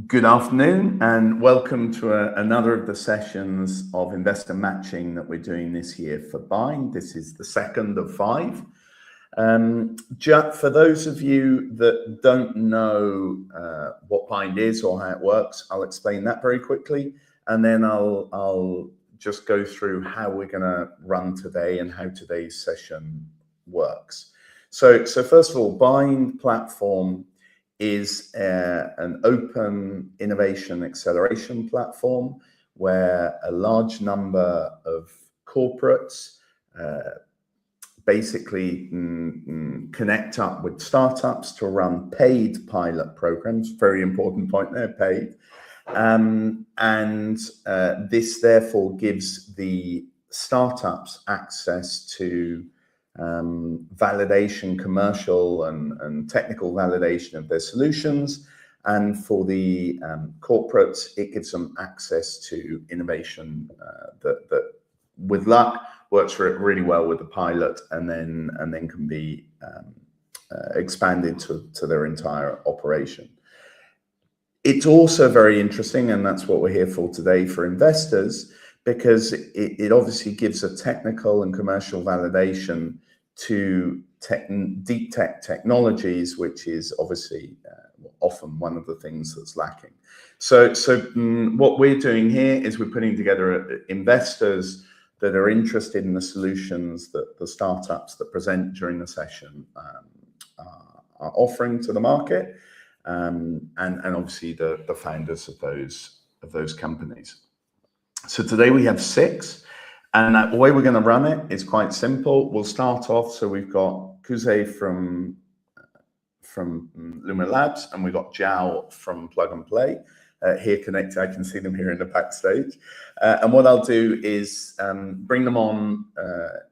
Good afternoon and welcome to another of the sessions of investor matching that we're doing this year for Bind. This is the second of 5. For those of you that don't know what Bind is or how it works, I'll explain that very quickly, and then I'll just go through how we're going to run today and how today's session works. So first of all, Bind platform is an open innovation acceleration platform where a large number of corporates basically connect up with startups to run paid pilot programs. Very important point there, paid. This therefore gives the startups access to validation, commercial and technical validation of their solutions, and for the corporates it gives them access to innovation that with luck works really well with the pilot and then can be expanded to their entire operation. It's also very interesting, and that's what we're here for today for investors, because it obviously gives a technical and commercial validation to deep tech technologies, which is obviously often one of the things that's lacking. So what we're doing here is we're putting together investors that are interested in the solutions that the startups that present during the session are offering to the market, and obviously the founders of those companies. So today we have 6, and the way we're going to run it is quite simple. We'll start off, so we've got Kuzey from Lumo Labs, and we've got João from Plug and Play here connected. I can see them here in the backstage. And what I'll do is bring them on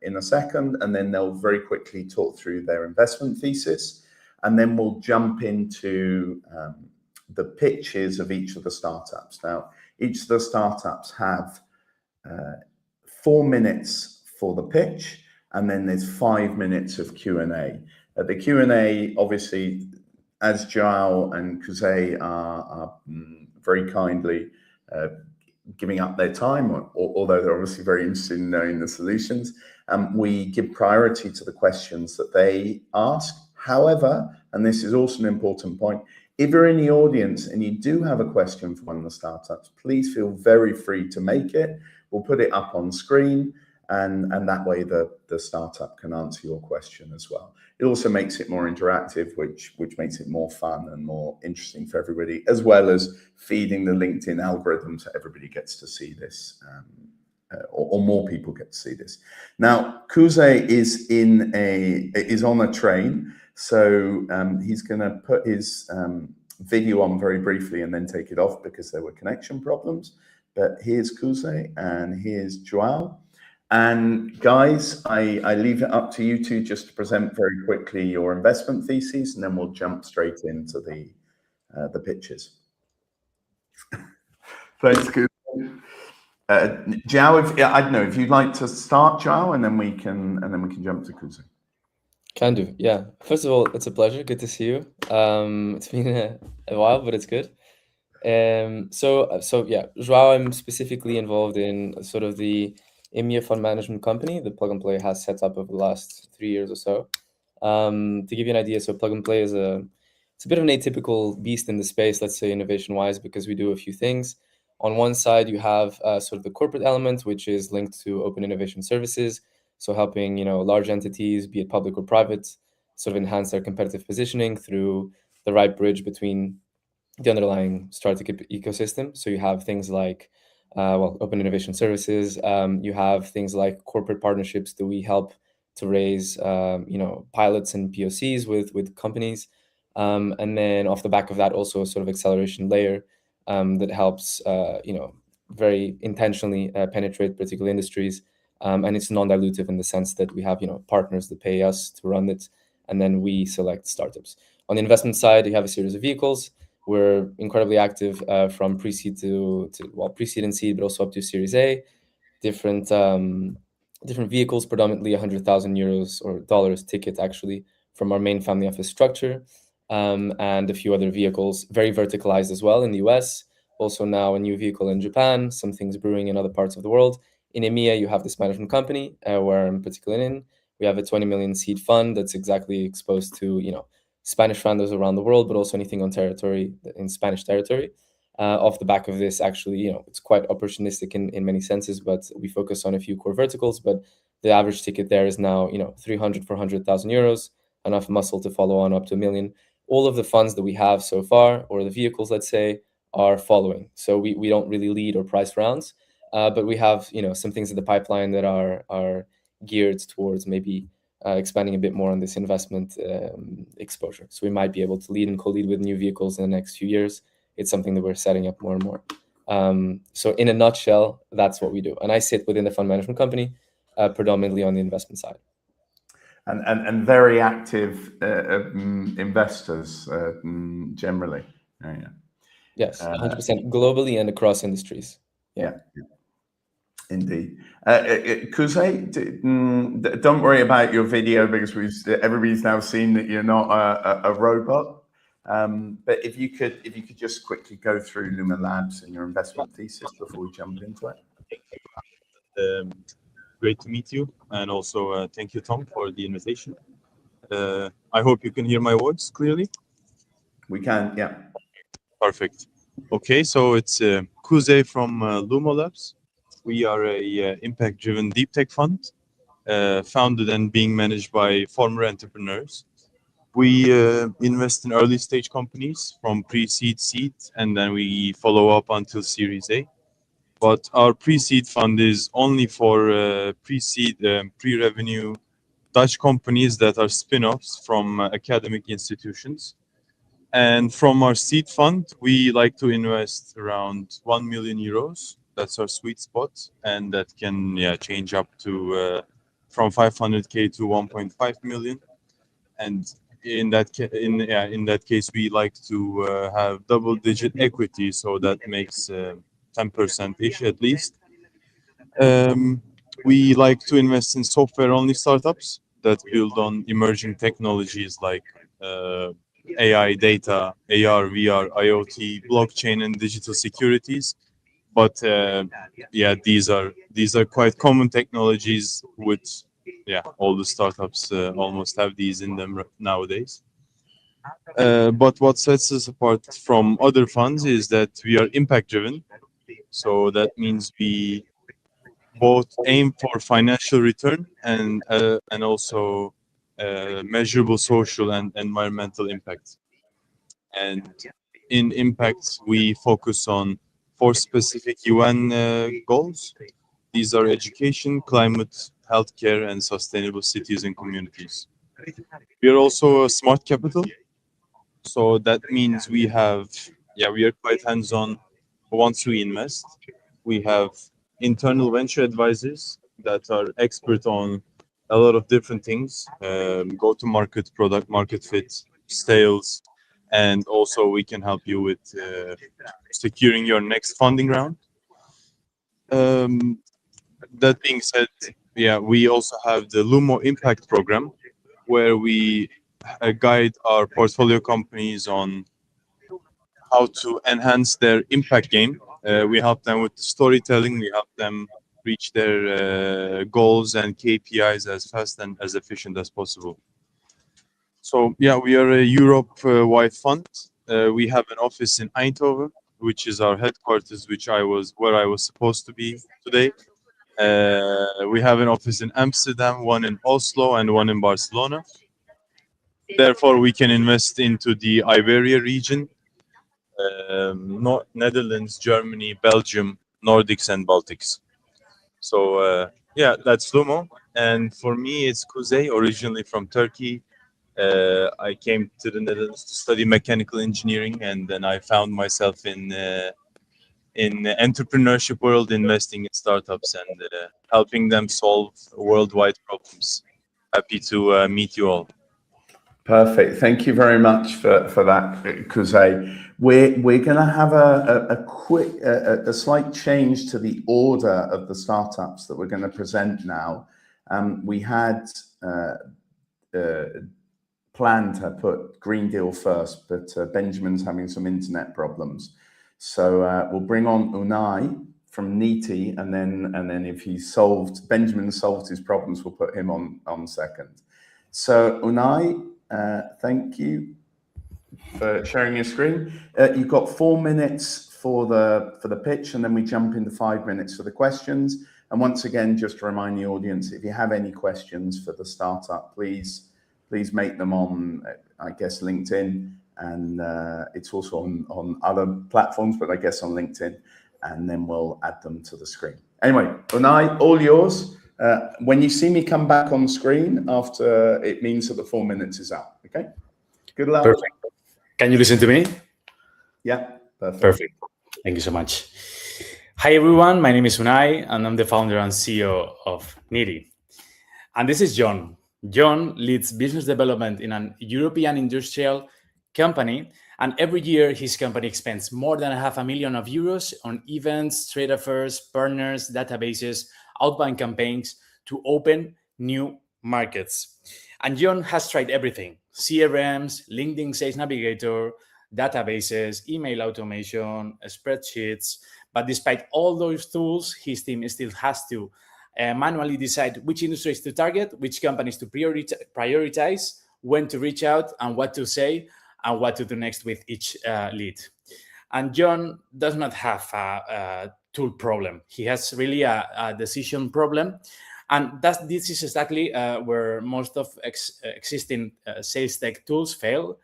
in a second, and then they'll very quickly talk through their investment thesis, and then we'll jump into the pitches of each of the startups. Now, each of the startups have 4 minutes for the pitch, and then there's 5 minutes of Q&A. The Q&A, obviously, as João and Kuzey are very kindly giving up their time, although they're obviously very interested in knowing the solutions, we give priority to the questions that they ask. However, and this is also an important point, if you're in the audience and you do have a question for one of the startups, please feel very free to make it. We'll put it up on screen, and that way the startup can answer your question as well. It also makes it more interactive, which makes it more fun and more interesting for everybody, as well as feeding the LinkedIn algorithm so everybody gets to see this, or more people get to see this. Now, Kuzey is on a train, so he's going to put his video on very briefly and then take it off because there were connection problems. But here's Kuzey and here's João. And guys, I leave it up to you two just to present very quickly your investment theses, and then we'll jump straight into the pitches. Thanks, Kuzey. João, I don't know if you'd like to start, João, and then we can jump to Kuzey. Can do, yeah. First of all, it's a pleasure. Good to see you. It's been a while, but it's good. So yeah, João, I'm specifically involved in sort of the EMEA fund management company that Plug and Play has set up over the last 3 years or so. To give you an idea, so Plug and Play is it's a bit of an atypical beast in the space, let's say innovation-wise, because we do a few things. On one side, you have sort of the corporate element, which is linked to open innovation services. So helping, large entities, be it public or private, sort of enhance their competitive positioning through the right bridge between the underlying startup ecosystem. So you have things like, open innovation services. You have things like corporate partnerships that we help to raise, pilots and POCs with companies. And then off the back of that, also a sort of acceleration layer that helps, very intentionally penetrate particular industries. And it's non-dilutive in the sense that we have, partners that pay us to run it, and then we select startups. On the investment side, you have a series of vehicles. We're incredibly active from pre-seed to pre-seed and seed, but also up to Series A. Different vehicles, predominantly 100,000 euros or dollars ticket, actually, from our main family office structure. and a few other vehicles, very verticalized as well in the US. Also now a new vehicle in Japan, some things brewing in other parts of the world. In EMEA, you have this management company where I'm particularly in. We have a 20 million seed fund that's exactly exposed to, Spanish founders around the world, but also anything on territory, in Spanish territory. Off the back of this, actually, it's quite opportunistic in many senses, but we focus on a few core verticals. But the average ticket there is now, 300, 400,000 euros, enough muscle to follow on up to 1 million. All of the funds that we have so far, or the vehicles, let's say, are following. So we don't really lead or price rounds, but we have, some things in the pipeline that are geared towards maybe expanding a bit more on this investment exposure. So we might be able to lead and co-lead with new vehicles in the next few years. It's something that we're setting up more and more. So in a nutshell, that's what we do. And I sit within the fund management company, predominantly on the investment side. And very active investors generally. Yeah. Yes, 100% globally and across industries. Yeah. Indeed. Kuzey, don't worry about your video because everybody's now seen that you're not a robot. But if you could just quickly go through Lumo Labs and your investment thesis before we jump into it. Thank you. Great to meet you, and also thank you, Tom, for the invitation. I hope you can hear my words clearly. We can, yeah. Perfect. Okay, so it's Kuzey from Lumo Labs. We are a impact-driven deep tech fund, founded and being managed by former entrepreneurs. We invest in early stage companies from pre-seed, seed, and then we follow up until Series A. But our pre-seed fund is only for pre-seed, pre-revenue Dutch companies that are spin-offs from academic institutions. And from our seed fund, we like to invest around 1 million euros. That's our sweet spot, and that can change up to from 500K to 1.5 million. And in that case, we like to have double-digit equity, so that makes 10%-ish at least. We like to invest in software-only startups that build on emerging technologies like AI, data, AR, VR, IoT, blockchain, and digital securities. But these are quite common technologies with all the startups almost have these in them nowadays. But what sets us apart from other funds is that we are impact-driven. So that means we both aim for financial return and also measurable social and environmental impact. And in impact, we focus on 4 specific UN goals. These are education, climate, healthcare, and sustainable cities and communities. We are also a smart capital. So that means we are quite hands-on once we invest. We have internal venture advisors that are expert on a lot of different things, go-to-market, product market fit, sales, and also we can help you with securing your next funding round. That being said, we also have the Lumo Impact Program, where we guide our portfolio companies on how to enhance their impact game. We help them with storytelling. We help them reach their goals and KPIs as fast and as efficient as possible. So we are a Europe-wide fund. We have an office in Eindhoven, which is our headquarters, where I was supposed to be today. We have an office in Amsterdam, one in Oslo, and one in Barcelona. Therefore, we can invest into the Iberia region, Netherlands, Germany, Belgium, Nordics, and Baltics. So that's Lumo. And for me, it's Kuzey, originally from Turkey. I came to the Netherlands to study mechanical engineering, and then I found myself in the entrepreneurship world, investing in startups and helping them solve worldwide problems. Happy to meet you all. Perfect. Thank you very much for that, Kuzey. We're going to have a slight change to the order of the startups that we're going to present now. We had planned to put GREENDEAL first, but Benjamin's having some internet problems. So we'll bring on Unai from Neety, and then if Benjamin solved his problems, we'll put him on second. So Unai, thank you for sharing your screen. You've got 4 minutes for the pitch, and then we jump into 5 minutes for the questions. And once again, just to remind the audience, if you have any questions for the startup, please make them on, I guess, LinkedIn, and it's also on other platforms, but I guess on LinkedIn, and then we'll add them to the screen. Anyway, Unai, all yours. When you see me come back on screen after, it means that the 4 minutes is out. Okay. Good luck. Perfect. Can you listen to me? Yeah. Perfect. Perfect. Thank you so much. Hi, everyone. My name is Unai, and I'm the founder and CEO of Neety. And this is John. John leads business development in an European industrial company, and every year his company spends more than €500,000 euros on events, trade affairs, partners, databases, outbound campaigns to open new markets. And John has tried everything: CRMs, LinkedIn Sales Navigator, databases, email automation, spreadsheets. But despite all those tools, his team still has to manually decide which industries to target, which companies to prioritize, when to reach out, and what to say, and what to do next with each lead. And John does not have a tool problem. He has really a decision problem. And this is exactly where most of existing sales tech tools fail.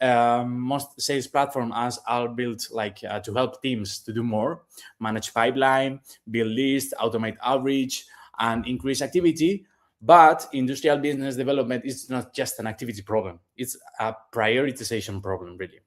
Most sales platforms are built to help teams to do more, manage pipeline, build lists, automate outreach, and increase activity. But industrial business development is not just an activity problem. It's a prioritization problem, really.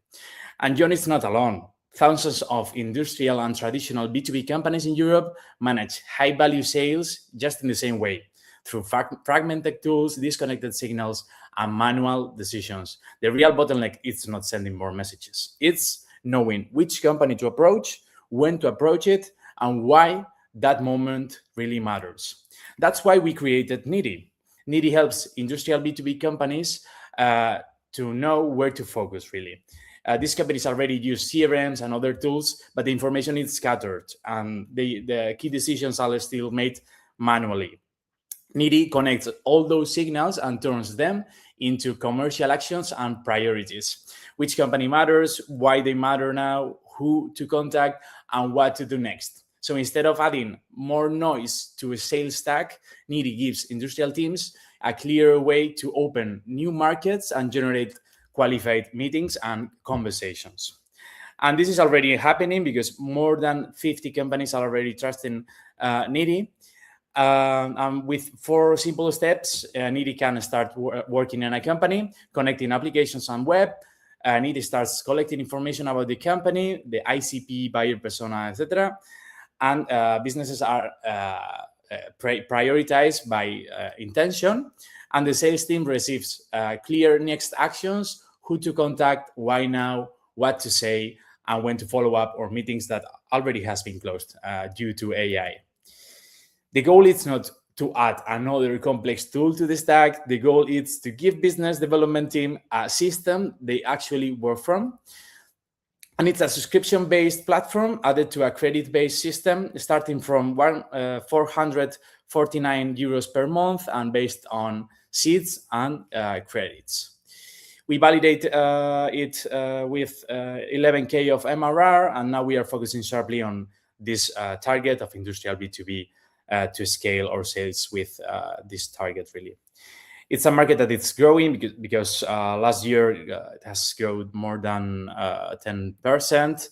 And John is not alone. Thousands of industrial and traditional B2B companies in Europe manage high-value sales just in the same way, through fragmented tools, disconnected signals, and manual decisions. The real bottleneck is not sending more messages. It's knowing which company to approach, when to approach it, and why that moment really matters. That's why we created Neety. Neety helps industrial B2B companies to know where to focus, really. These companies already use CRMs and other tools, but the information is scattered, and the key decisions are still made manually. Neety connects all those signals and turns them into commercial actions and priorities. Which company matters, why they matter now, who to contact, and what to do next. So instead of adding more noise to a sales stack, Neety gives industrial teams a clearer way to open new markets and generate qualified meetings and conversations. And this is already happening because more than 50 companies are already trusting Neety. And with 4 simple steps, Neety can start working in a company, connecting applications and web. Neety starts collecting information about the company, the ICP, buyer persona, etc. And businesses are prioritized by intention. And the sales team receives clear next actions, who to contact, why now, what to say, and when to follow up, or meetings that already has been closed due to AI. The goal is not to add another complex tool to the stack. The goal is to give business development team a system they actually work from. And it's a subscription-based platform added to a credit-based system, starting from 449 euros per month and based on seats and credits. We validate it with 11K of MRR, and now we are focusing sharply on this target of industrial B2B to scale our sales with this target, really. It's a market that it's growing because last year it has grown more than 10%.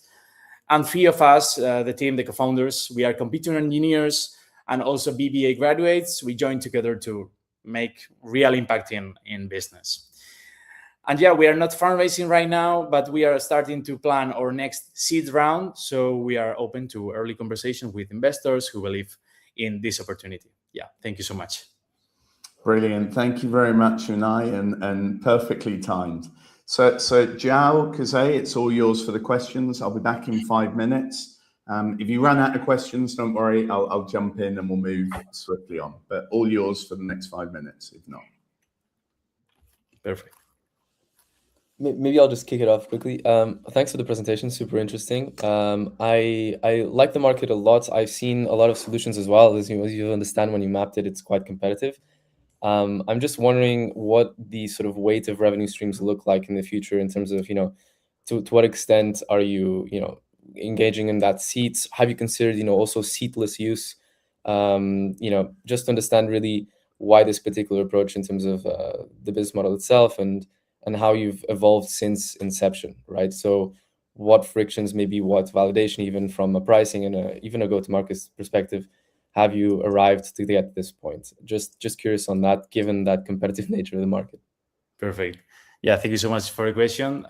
And 3 of us, the team, the co-founders, we are computer engineers and also BBA graduates. We joined together to make real impact in business. And yeah, we are not fundraising right now, but we are starting to plan our next seed round. So we are open to early conversations with investors who believe in this opportunity. Yeah, thank you so much. Brilliant. Thank you very much, Unai, and perfectly timed. So João, Kuzey, it's all yours for the questions. I'll be back in 5 minutes. If you run out of questions, don't worry, I'll jump in and we'll move swiftly on. But all yours for the next 5 minutes, if not. Perfect. Maybe I'll just kick it off quickly. Thanks for the presentation, super interesting. I like the market a lot. I've seen a lot of solutions as well. As you understand, when you mapped it, it's quite competitive. I'm just wondering what the sort of weight of revenue streams look like in the future in terms of, to what extent are you, engaging in that seats? Have you considered, also seatless use? Just to understand really why this particular approach in terms of the business model itself and how you've evolved since inception, right? So what frictions, maybe what validation, even from a pricing and even a go-to-market perspective, have you arrived to get to this point? Just curious on that, given that competitive nature of the market. Perfect. Yeah, thank you so much for the question.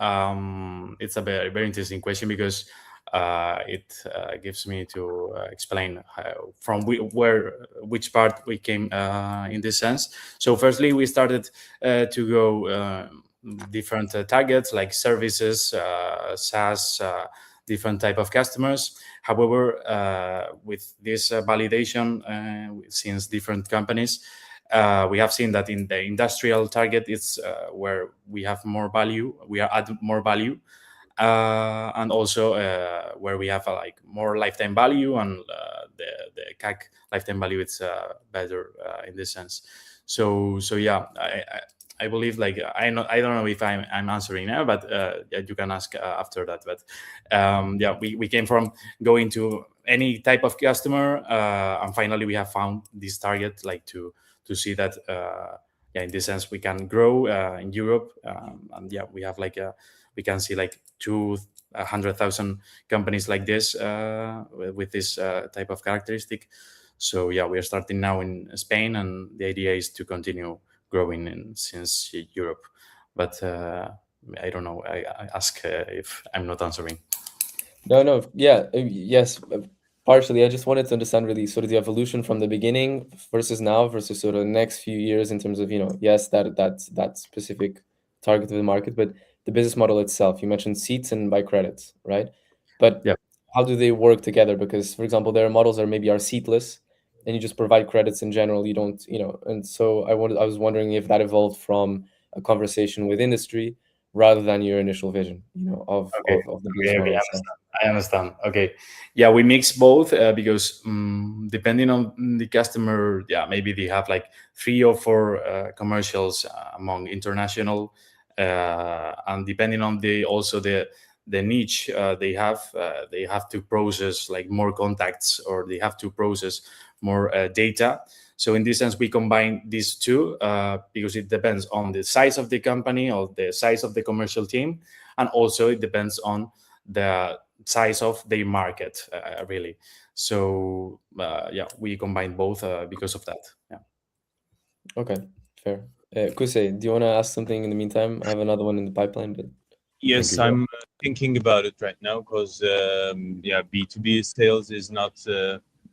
It's a very, very interesting question because it gives me to explain from which part we came in this sense. So firstly, we started to go different targets like services, SaaS, different type of customers. However, with this validation, since different companies, we have seen that in the industrial target, it's where we have more value, we are add more value, and also where we have like more lifetime value, and the CAC lifetime value, it's better in this sense. So yeah, I believe, like, I don't know if I'm answering now, but you can ask after that. But yeah, we came from going to any type of customer, and finally we have found this target, like to see that yeah, in this sense we can grow in Europe, and yeah, we have like we can see like 200,000 companies like this with this type of characteristic. So yeah, we are starting now in Spain, and the idea is to continue growing since Europe. But I don't know. I ask if I'm not answering. No. Yeah. Yes. Partially. I just wanted to understand really sort of the evolution from the beginning versus now versus sort of the next few years in terms of, yes, that specific target of the market, but the business model itself. You mentioned seats and buy credits, right? But yeah, how do they work together? Because, for example, there are models that maybe are seatless, and you just provide credits in general. You don't, and so I was wondering if that evolved from a conversation with industry rather than your initial vision, of the business model itself. I understand. Okay. Yeah, we mix both because depending on the customer, yeah, maybe they have like 3 or 4 commercials among international, and depending on the niche they have to process like more contacts, or they have to process more data. So in this sense, we combine these two because it depends on the size of the company or the size of the commercial team, and also it depends on the size of the market, really. So yeah, we combine both because of that. Yeah. Okay, fair. Kuzey, do you want to ask something in the meantime? I have another one in the pipeline, but Yes, I'm thinking about it right now because yeah, B2B sales is not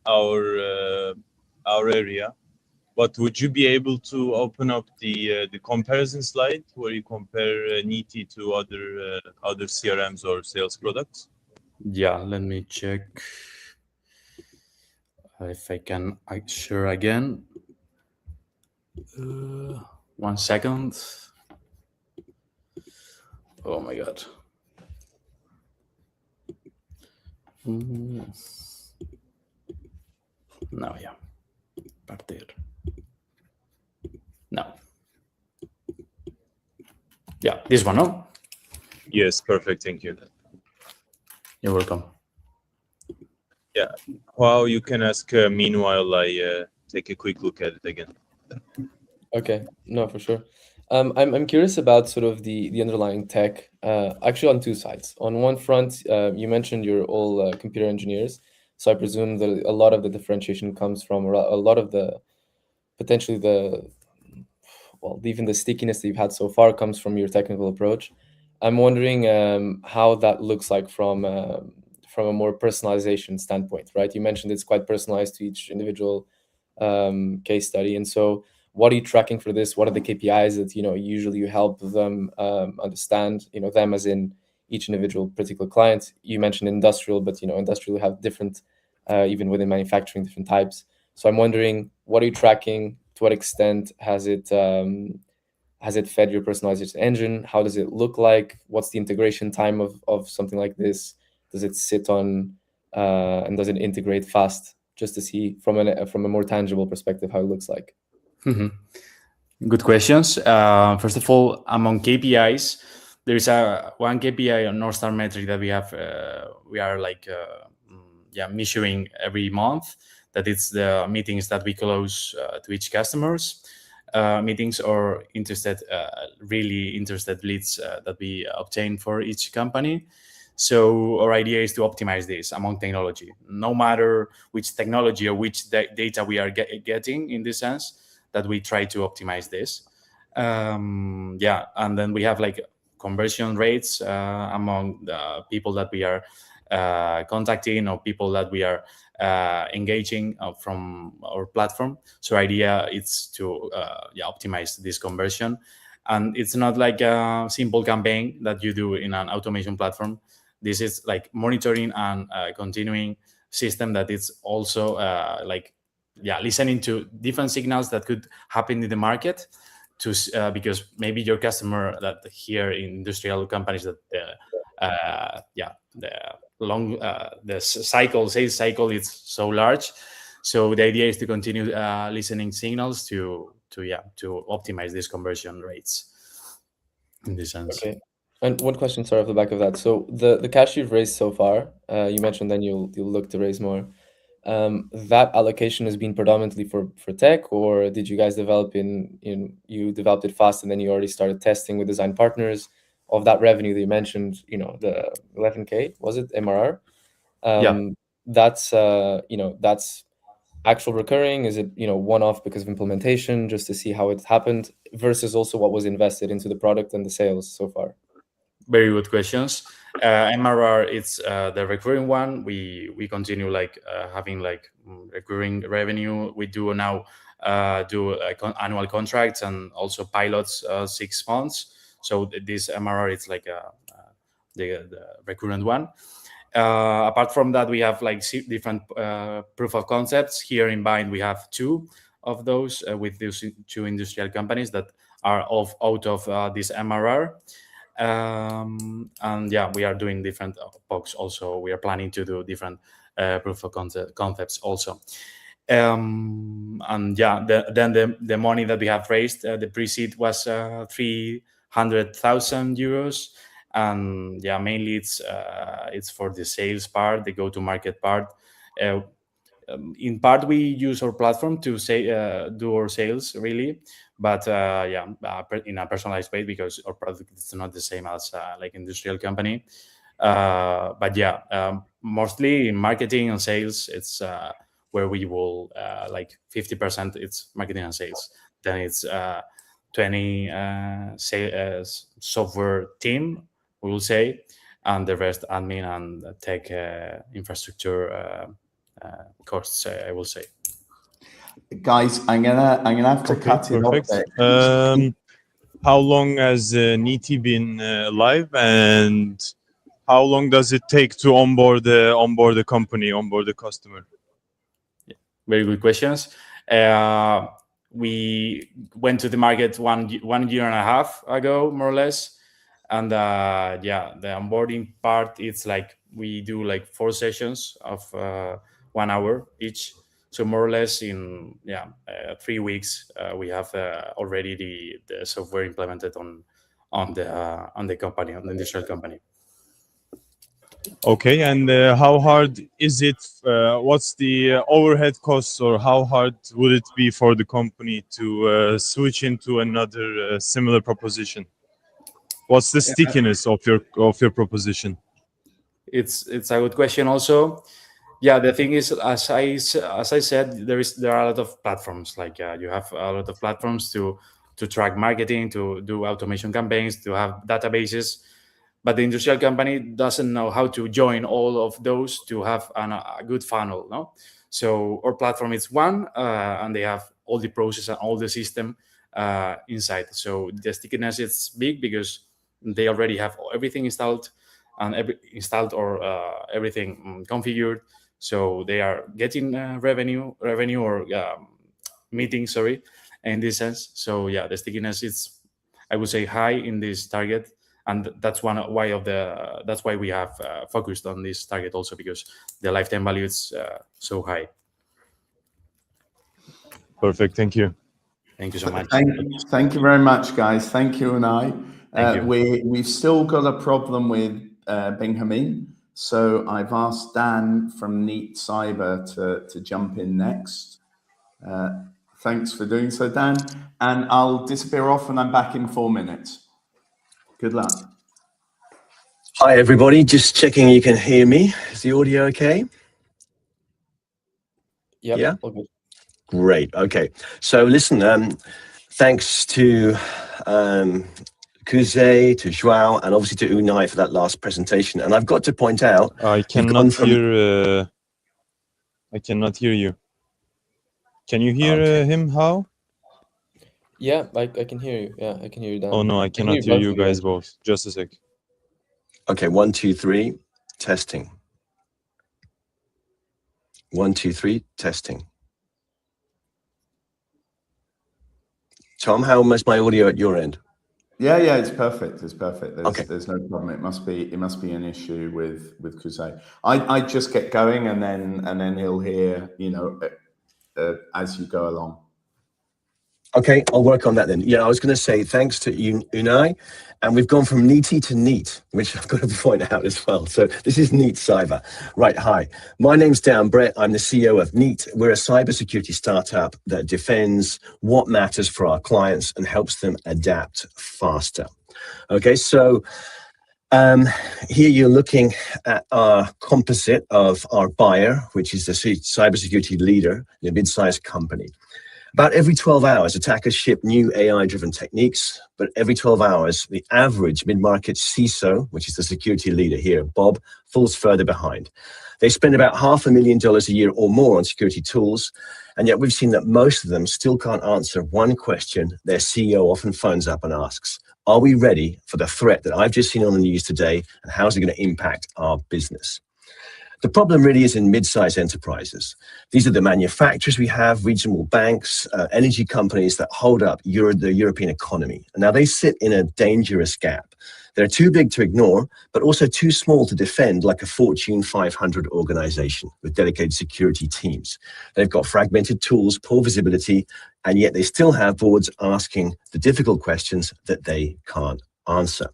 our area. But would you be able to open up the comparison slide where you compare Neety to other CRMs or sales products? Yeah, let me check if I can share again. 1 second. Oh my God. No, yeah. Partir. No. Yeah, this one, no? Yes, perfect. Thank you. You're welcome. Yeah. Well, you can ask meanwhile I take a quick look at it again. Okay, no, for sure. I'm curious about sort of the underlying tech, actually on 2 sides. On one front, you mentioned you're all computer engineers, so I presume that a lot of the differentiation comes from, or a lot of the potentially even the stickiness that you've had so far comes from your technical approach. I'm wondering how that looks like from a more personalization standpoint, right? You mentioned it's quite personalized to each individual case study, and so what are you tracking for this? What are the KPIs that usually you help them understand? Them as in each individual particular client. You mentioned industrial, but industrial have different, even within manufacturing, different types. So I'm wondering, what are you tracking? To what extent has it Has it fed your personalization engine? How does it look like? What's the integration time of something like this? Does it sit on and does it integrate fast? Just to see from a more tangible perspective how it looks like. Good questions. First of all, among KPIs, there is one KPI on North Star metric that we are like measuring every month. That it's the meetings that we close to each customers, meetings or really interested leads that we obtain for each company. So our idea is to optimize this among technology, no matter which technology or which data we are getting in this sense, that we try to optimize this. And then we have like conversion rates among the people that we are contacting or people that we are engaging from our platform. So idea is to optimize this conversion. And it's not like a simple campaign that you do in an automation platform. This is like monitoring and continuing system that is also listening to different signals that could happen in the market because maybe your customer that here in industrial companies that the sales cycle is so large. So the idea is to continue listening signals to optimize these conversion rates in this sense. Okay. And one question, sorry, off the back of that. So the cash you've raised so far, you mentioned then you'll look to raise more. That allocation has been predominantly for tech, or did you guys develop you developed it fast and then you already started testing with design partners? Of that revenue that you mentioned, the 11K, was it MRR? That's that's actual recurring. Is it one-off because of implementation, just to see how it happened, versus also what was invested into the product and the sales so far? Very good questions. MRR, it's the recurring one. We continue having recurring revenue. We do now annual contracts and also pilots 6 months. So this MRR, it's like the recurrent one. Apart from that, we have different proof of concepts. Here in Bind, we have 2 of those with these 2 industrial companies that are out of this MRR. We are doing different POCs also. We are planning to do different proof of concepts also. Then the money that we have raised, the pre-seed was 300,000 euros. And mainly it's for the sales part, the go-to-market part. In part, we use our platform to do our sales, really, but in a personalized way, because our product is not the same as like industrial company. Mostly in marketing and sales, it's where we will 50% it's marketing and sales. Then it's 20 software team, we will say, and the rest admin and tech infrastructure costs, I will say. Guys, I'm gonna have to cut it off there. How long has Neety been live, and how long does it take to onboard the company, onboard the customer? Very good questions. We went to the market one year and a half ago, more or less. And the onboarding part, it's like we do 4 sessions of 1 hour each. So more or less in 3 weeks, we have already the software implemented on the company, on the industrial company. Okay, and how hard is it? What's the overhead costs, or how hard would it be for the company to switch into another similar proposition? What's the stickiness of your proposition? It's a good question also. The thing is, as I said, there are a lot of platforms. You have a lot of platforms to track marketing, to do automation campaigns, to have databases. But the industrial company doesn't know how to join all of those to have a good funnel. No, so our platform is one, and they have all the process and all the system inside. So the stickiness is big because they already have everything installed and everything configured. So they are getting revenue or meetings, sorry, in this sense. So the stickiness is I would say, high in this target, and that's that's why we have focused on this target also, because the lifetime value is so high. Perfect. Thank you. Thank you so much. Thank you very much, guys. Thank you, Unai. Thank you. We've still got a problem with Benjamin, so I've asked Dan from NNEAT Cyber to jump in next. Thanks for doing so, Dan. And I'll disappear off and I'm back in 4 minutes. Good luck. Hi, everybody. Just checking you can hear me. Is the audio okay? Yep, Yeah? all good. Great. Okay. So listen, thanks to Kuzey, to João, and obviously to Unai for that last presentation. And I've got to point out, I cannot hear you. Can you hear him? How? Yeah, I can hear you. Yeah, I can hear you, Dan. Oh no, I cannot hear you guys both. Just a sec. Okay, 1, 2, 3, testing. 1, 2, 3, testing. Tom, how is my audio at your end? Yeah, it's perfect. It's perfect. There's no problem. It must be an issue with Kuzey. I just get going and then he'll hear, as you go along. Okay, I'll work on that then. Yeah, I was going to say thanks to Unai, and we've gone from Neety to NNEAT, which I've got to point out as well. So this is NNEAT Cyber. Right, hi. My name's Dan Brett. I'm the CEO of NNEAT. We're a cybersecurity startup that defends what matters for our clients and helps them adapt faster. Okay, so here you're looking at our composite of our buyer, which is the cybersecurity leader in a mid-sized company. About every 12 hours, attackers ship new AI-driven techniques, but every 12 hours, the average mid-market CISO, which is the security leader here, Bob, falls further behind. They spend about $500,000 a year or more on security tools, and yet we've seen that most of them still can't answer one question their CEO often phones up and asks: are we ready for the threat that I've just seen on the news today, and how's it going to impact our business? The problem really is in mid-sized enterprises. These are the manufacturers we have, regional banks, energy companies that hold up the European economy. And now they sit in a dangerous gap. They're too big to ignore, but also too small to defend like a Fortune 500 organization with dedicated security teams. They've got fragmented tools, poor visibility, and yet they still have boards asking the difficult questions that they can't answer.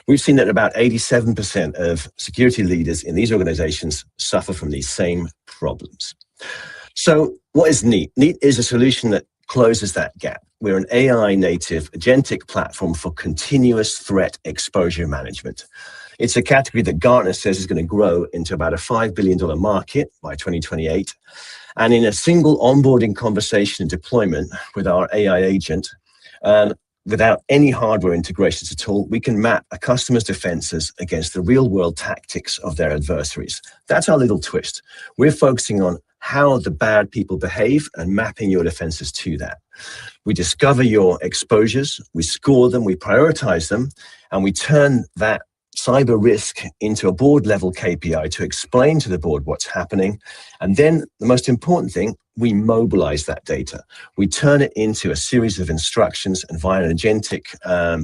We've seen that about 87% of security leaders in these organizations suffer from these same problems. So what is NNEAT? NNEAT is a solution that closes that gap. We're an AI native agentic platform for continuous threat exposure management. It's a category that Gartner says is going to grow into about a $5 billion market by 2028. And in a single onboarding conversation and deployment with our AI agent, without any hardware integrations at all, we can map a customer's defenses against the real-world tactics of their adversaries. That's our little twist. We're focusing on how the bad people behave and mapping your defenses to that. We discover your exposures, we score them, we prioritize them, and we turn that cyber risk into a board-level KPI to explain to the board what's happening. And then the most important thing, we mobilize that data. We turn it into a series of instructions, and via an agentic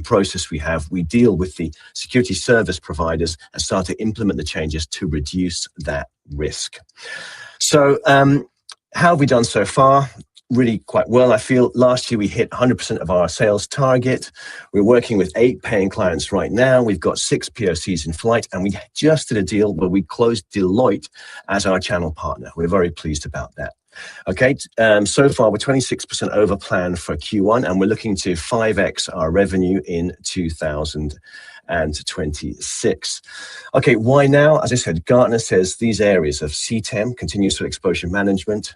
process we have, we deal with the security service providers and start to implement the changes to reduce that risk. So how have we done so far? Really quite well. I feel last year we hit 100% of our sales target. We're working with 8 paying clients right now. We've got 6 POCs in flight, and we just did a deal where we closed Deloitte as our channel partner. We're very pleased about that. Okay, so far we're 26% over plan for Q1, and we're looking to 5x our revenue in 2026. Okay, why now? As I said, Gartner says these areas of CTEM, continuous threat exposure management,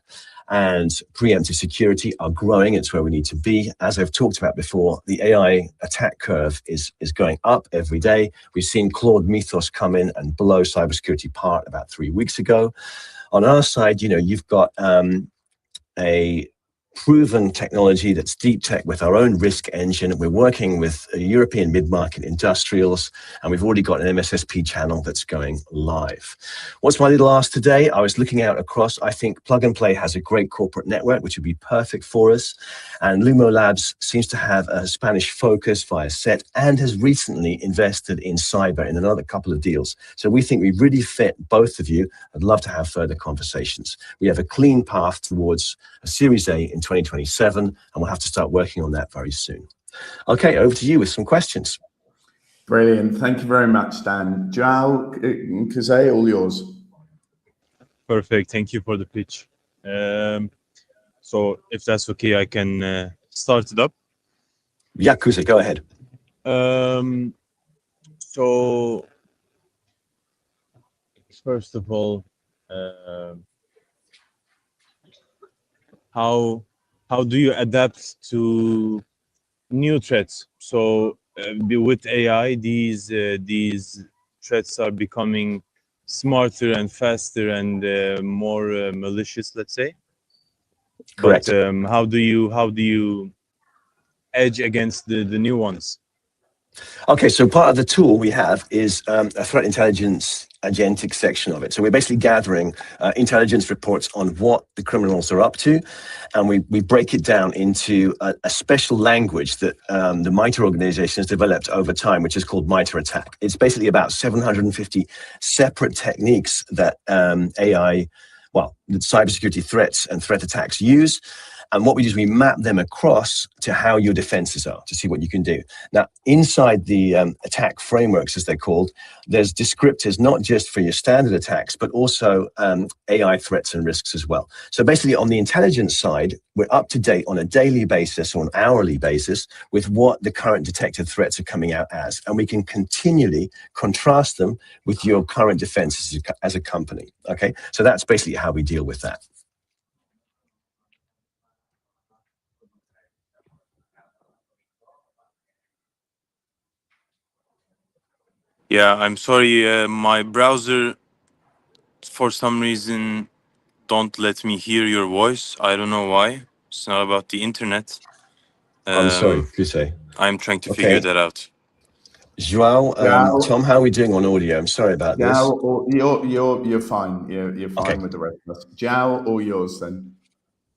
and preemptive security are growing. It's where we need to be. As I've talked about before, the AI attack curve is going up every day. We've seen Claude Mythos come in and blow cybersecurity apart about 3 weeks ago. On our side, you've got a proven technology that's deep tech with our own risk engine. We're working with European mid-market industrials, and we've already got an MSSP channel that's going live. What's my little ask today? I was looking out across, I think Plug and Play has a great corporate network, which would be perfect for us. And Lumo Labs seems to have a Spanish focus via SET and has recently invested in cyber in another couple of deals. So we think we really fit both of you. I'd love to have further conversations. We have a clean path towards a Series A in 2027, and we'll have to start working on that very soon. Okay, over to you with some questions. Brilliant. Thank you very much, Dan. João, Kuzey, all yours. Perfect. Thank you for the pitch. So if that's okay, I can start it up. Yeah, Kuzey, go ahead. So first of all, how do you adapt to new threats? So with AI, these threats are becoming smarter and faster and more malicious, let's say. Correct. But how do you edge against the new ones? Okay, so part of the tool we have is a threat intelligence agentic section of it. So we're basically gathering intelligence reports on what the criminals are up to, and we break it down into a special language that the MITRE organization has developed over time, which is called MITRE Attack. It's basically about 750 separate techniques that AI, well, the cybersecurity threats and threat attacks use. And what we do is we map them across to how your defenses are to see what you can do. Now, inside the attack frameworks, as they're called, there's descriptors not just for your standard attacks, but also AI threats and risks as well. So basically on the intelligence side, we're up to date on a daily basis or an hourly basis with what the current detected threats are coming out as. And we can continually contrast them with your current defenses as a company. Okay, so that's basically how we deal with that. Yeah, I'm sorry, my browser for some reason don't let me hear your voice. I don't know why. It's not about the internet. I'm sorry, Kuzey. I'm trying to figure that out. João, Tom, how are we doing on audio? I'm sorry about this. You're fine. You're fine with the rest of us. João, all yours then.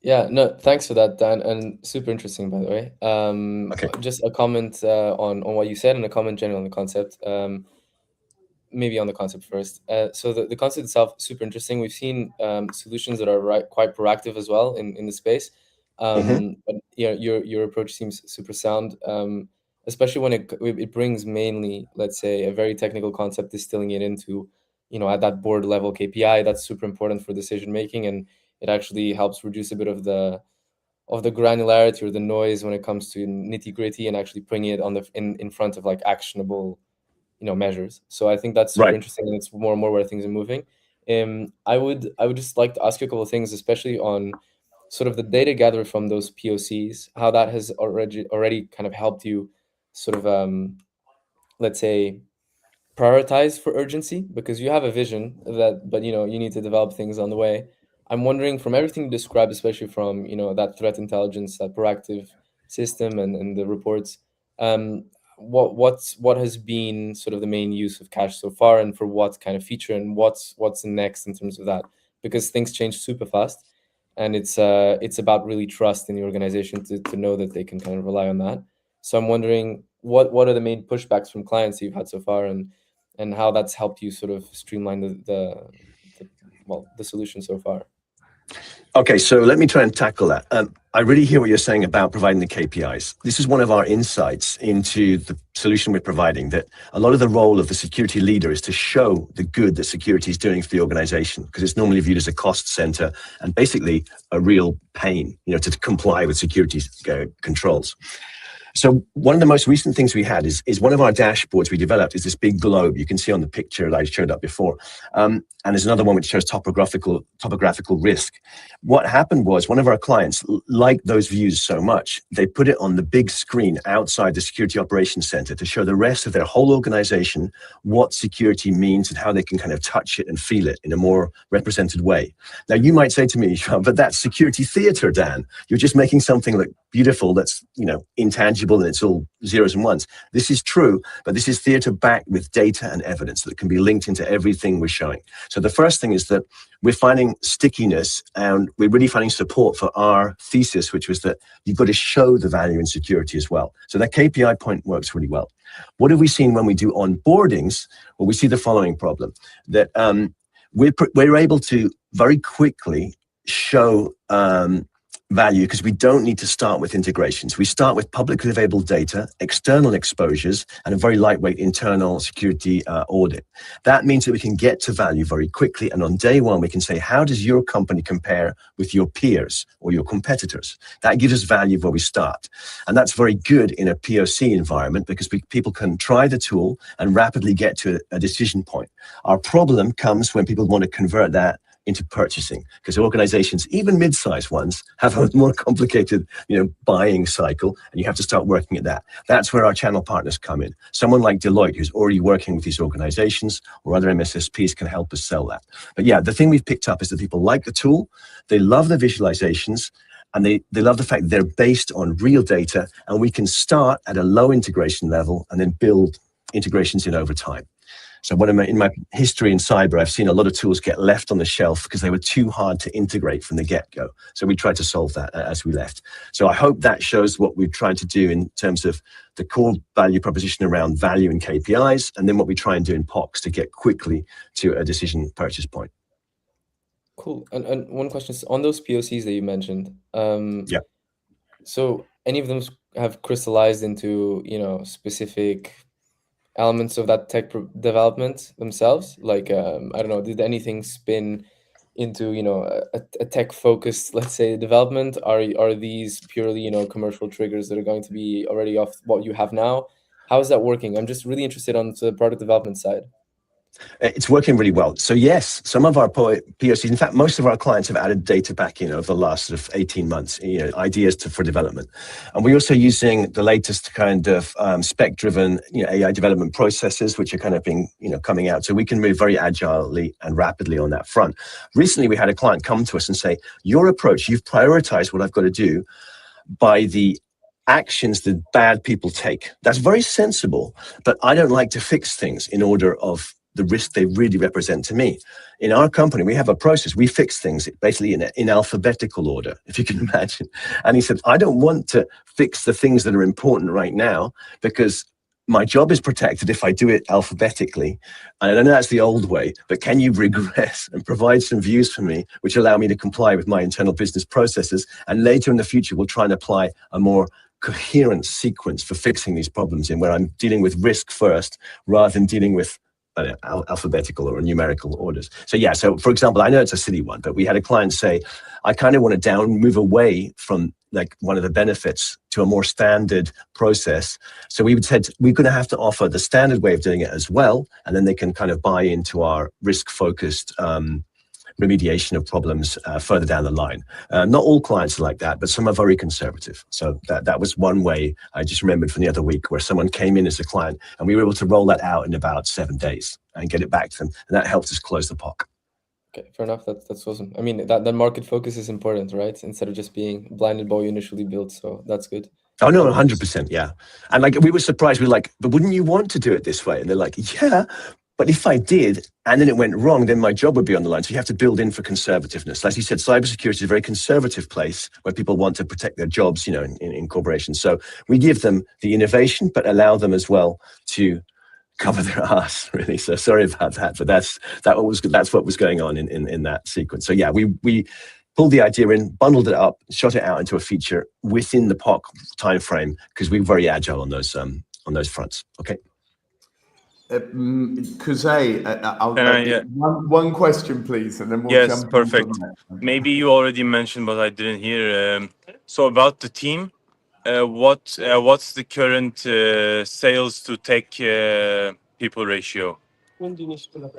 Yeah, no, thanks for that, Dan, and super interesting, by the way. Just a comment on what you said and a comment generally on the concept. Maybe on the concept first. So the concept itself, super interesting. We've seen solutions that are quite proactive as well in the space. But your approach seems super sound, especially when it brings mainly, let's say, a very technical concept, distilling it into, at that board level KPI. That's super important for decision making, and it actually helps reduce a bit of the granularity or the noise when it comes to nitty gritty, and actually bringing it on in front of like actionable measures. So I think that's super interesting, and it's more and more where things are moving. I would just like to ask you a couple of things, especially on sort of the data gathered from those POCs, how that has already kind of helped you sort of let's say prioritize for urgency, because you have a vision but you need to develop things on the way. I'm wondering, from everything you described, especially from that threat intelligence, that proactive system and the reports, what has been sort of the main use of cache so far, and for what kind of feature, and what's next in terms of that? Because things change super fast, and it's about really trust in the organization to know that they can kind of rely on that. So I'm wondering what are the main pushbacks from clients you've had so far, and how that's helped you sort of streamline the solution so far. Okay, so let me try and tackle that. I really hear what you're saying about providing the KPIs. This is one of our insights into the solution we're providing, that a lot of the role of the security leader is to show the good that security is doing for the organization, because it's normally viewed as a cost center and basically a real pain, to comply with security controls. So one of the most recent things we had is one of our dashboards we developed is this big globe. You can see on the picture that I showed up before. And there's another one which shows topographical risk. What happened was one of our clients liked those views so much, they put it on the big screen outside the Security Operations Center to show the rest of their whole organization what security means and how they can kind of touch it and feel it in a more represented way. Now, you might say to me, but that's security theater, Dan. You're just making something look beautiful that's, intangible and it's all zeros and ones. This is true, but this is theater backed with data and evidence that can be linked into everything we're showing. So the first thing is that we're finding stickiness and we're really finding support for our thesis, which was that you've got to show the value in security as well. So that KPI point works really well. What have we seen when we do onboardings? Well, we see the following problem, that we're able to very quickly show value because we don't need to start with integrations. We start with publicly available data, external exposures, and a very lightweight internal security audit. That means that we can get to value very quickly. And on day one, we can say, how does your company compare with your peers or your competitors? That gives us value where we start. And that's very good in a POC environment because people can try the tool and rapidly get to a decision point. Our problem comes when people want to convert that into purchasing, because organizations, even mid-sized ones, have a more complicated, buying cycle, and you have to start working at that. That's where our channel partners come in. Someone like Deloitte, who's already working with these organizations, or other MSSPs, can help us sell that. But yeah, the thing we've picked up is that people like the tool, they love the visualizations, and they love the fact that they're based on real data, and we can start at a low integration level and then build integrations in over time. So in my history in cyber, I've seen a lot of tools get left on the shelf because they were too hard to integrate from the get-go. So we tried to solve that as we left. So I hope that shows what we've tried to do in terms of the core value proposition around value and KPIs, and then what we try and do in POCs to get quickly to a decision purchase point. Cool. And one question is on those POCs that you mentioned. Yeah. So any of them have crystallized into, specific elements of that tech development themselves? Like, I don't know, did anything spin into, a tech-focused, let's say, development? Are these purely, commercial triggers that are going to be already off what you have now? How is that working? I'm just really interested on the product development side. It's working really well. So yes, some of our POCs, in fact, most of our clients have added data back in over the last sort of 18 months, ideas for development. And we're also using the latest kind of spec-driven AI development processes, which are kind of being, coming out. So we can move very agilely and rapidly on that front. Recently, we had a client come to us and say, your approach, you've prioritized what I've got to do by the actions that bad people take. That's very sensible, but I don't like to fix things in order of the risk they really represent to me. In our company, we have a process. We fix things basically in alphabetical order, if you can imagine. And he said, I don't want to fix the things that are important right now because my job is protected if I do it alphabetically. And I know that's the old way, but can you regress and provide some views for me, which allow me to comply with my internal business processes? And later in the future, we'll try and apply a more coherent sequence for fixing these problems in where I'm dealing with risk first rather than dealing with alphabetical or numerical orders. So yeah, so for example, I know it's a silly one, but we had a client say, I kind of want to move away from like one of the benefits to a more standard process. So we said, we're going to have to offer the standard way of doing it as well. And then they can kind of buy into our risk-focused remediation of problems further down the line. Not all clients are like that, but some are very conservative. So that was one way I just remembered from the other week where someone came in as a client and we were able to roll that out in about 7 days and get it back to them. And that helped us close the POC. Okay, fair enough. That's awesome. I mean, that market focus is important, right? Instead of just being blinded by what you initially built. So that's good. Oh, no, 100%. Yeah. And like, we were surprised. We were like, but wouldn't you want to do it this way? And they're like, yeah. But if I did, and then it went wrong, then my job would be on the line. So you have to build in for conservativeness. As you said, cybersecurity is a very conservative place where people want to protect their jobs, in corporations. So we give them the innovation, but allow them as well to cover their ass, really. So sorry about that, but that's what was going on in that sequence. So yeah, we pulled the idea in, bundled it up, shot it out into a feature within the POC timeframe because we're very agile on those fronts. Okay. Kuzey, one question, please, and then we'll Yes, jump perfect. into the next one. Maybe you already mentioned, but I didn't hear. So about the team, what's the current sales to tech people ratio?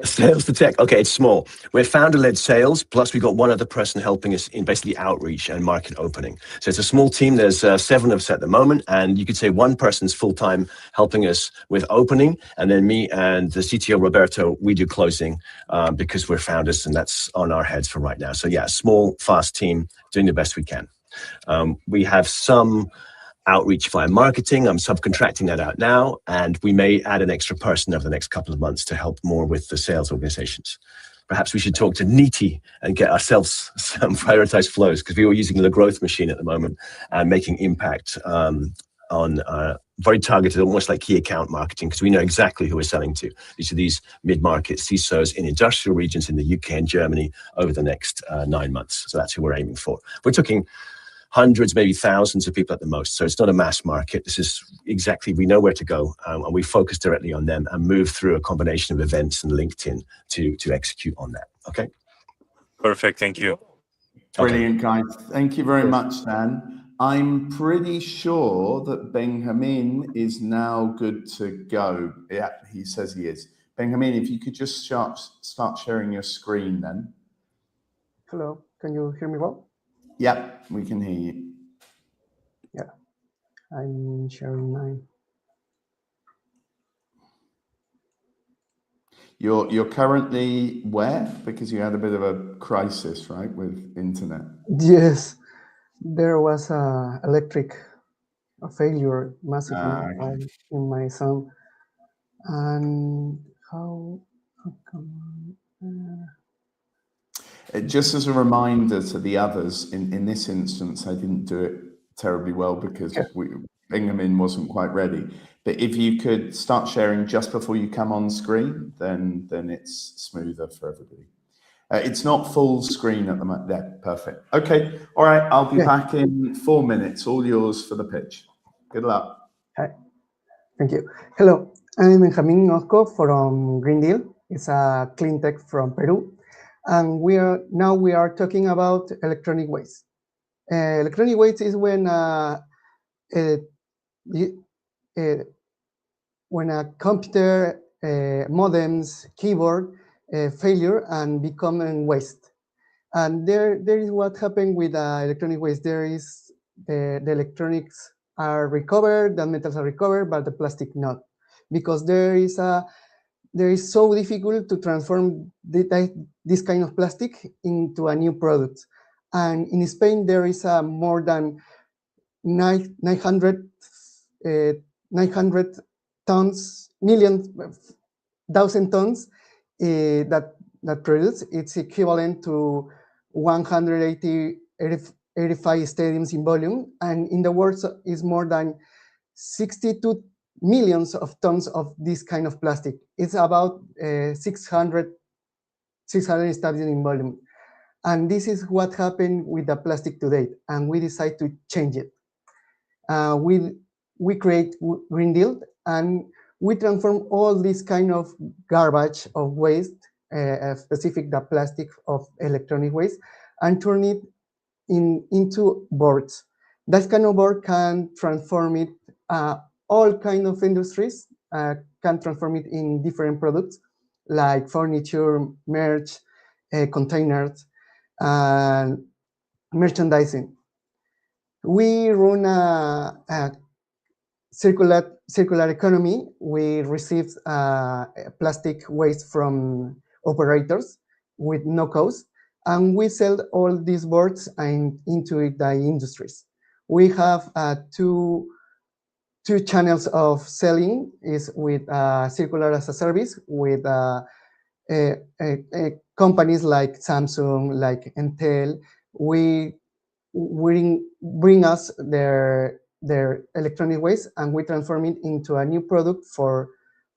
Sales to tech. Okay, it's small. We're founder-led sales, plus we've got one other person helping us in basically outreach and market opening. So it's a small team. There's 7 of us at the moment, and you could say one person's full-time helping us with opening, and then me and the CTO, Roberto, we do closing because we're founders, and that's on our heads for right now. So yeah, small, fast team doing the best we can. We have some outreach via marketing. I'm subcontracting that out now, and we may add an extra person over the next couple of months to help more with the sales organizations. Perhaps we should talk to Neety and get ourselves some prioritized flows, because we are using the growth machine at the moment and making impact on very targeted, almost like key account marketing, because we know exactly who we're selling to. These are these mid-market CISOs in industrial regions in the UK and Germany over the next 9 months. So that's who we're aiming for. We're talking hundreds, maybe thousands of people at the most. So it's not a mass market. This is exactly, we know where to go, and we focus directly on them and move through a combination of events and LinkedIn to execute on that. Okay. Perfect. Thank you. Brilliant, guys. Thank you very much, Dan. I'm pretty sure that Benjamin is now good to go. Yeah, he says he is. Benjamin, if you could just start sharing your screen then. Hello, can you hear me well? Yeah, we can hear you. Yeah, I'm sharing mine. You're currently where? Because you had a bit of a crisis, right, with internet. Yes, there was a failure massively in my son. And how come on? Just as a reminder to the others, in this instance, I didn't do it terribly well because Benjamin wasn't quite ready. But if you could start sharing just before you come on screen, then it's smoother for everybody. It's not full screen at the moment. There, perfect. Okay, all right, I'll be back in 4 minutes. All yours for the pitch. Good luck. Hi. Thank you. Hello, I'm Benjamin Orozco from GREENDEAL. It's a clean tech from Peru. And we are talking about electronic waste. Electronic waste is when a computer, modems, keyboard failure and become waste. And there is what happened with electronic waste. There is the electronics are recovered, the metals are recovered, but the plastic not, because there is so difficult to transform this kind of plastic into a new product. And in Spain, there is more than 900 tons, thousand tons that produce. It's equivalent to 185 stadiums in volume. And in the world is more than 62 millions of tons of this kind of plastic. It's about 600 stadiums in volume. And this is what happened with the plastic today. And we decide to change it. We create GREENDEAL, and we transform all this kind of garbage of waste, specific the plastic of electronic waste, and turn it into boards. That kind of board can transform it, all kind of industries can transform it in different products like furniture, merch, containers, and merchandising. We run a circular economy. We receive plastic waste from operators with no cost, and we sell all these boards into the industries. We have two channels of selling, is with circular as a service with companies like Samsung, like Intel. We bring us their electronic waste, and we transform it into a new product for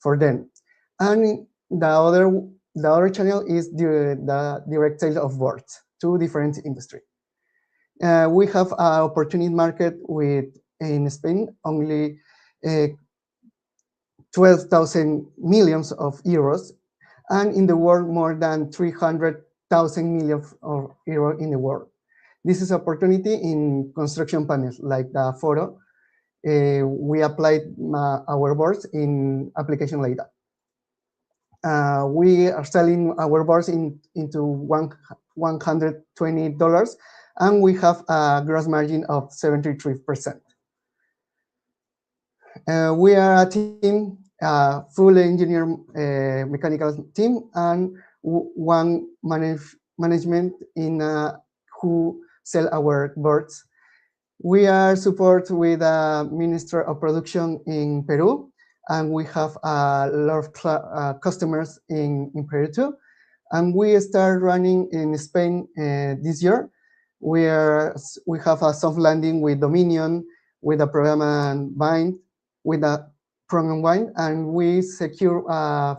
them. And the other channel is the direct sale of boards to different industry. We have an opportunity market in Spain only 12,000 millions of euros, and in the world more than 300,000 millions of euros in the world. This is opportunity in construction panels like the photo. we applied our boards in application like that. We are selling our boards into $120, and we have a gross margin of 73%. We are a team, full engineer mechanical team, and one management in who sell our boards. We are support with a Minister of Production in Peru, and we have a lot of customers in Peru too. And we start running in Spain this year. We have a soft landing with Dominion, with a program and bind, with a program bind, and we secure a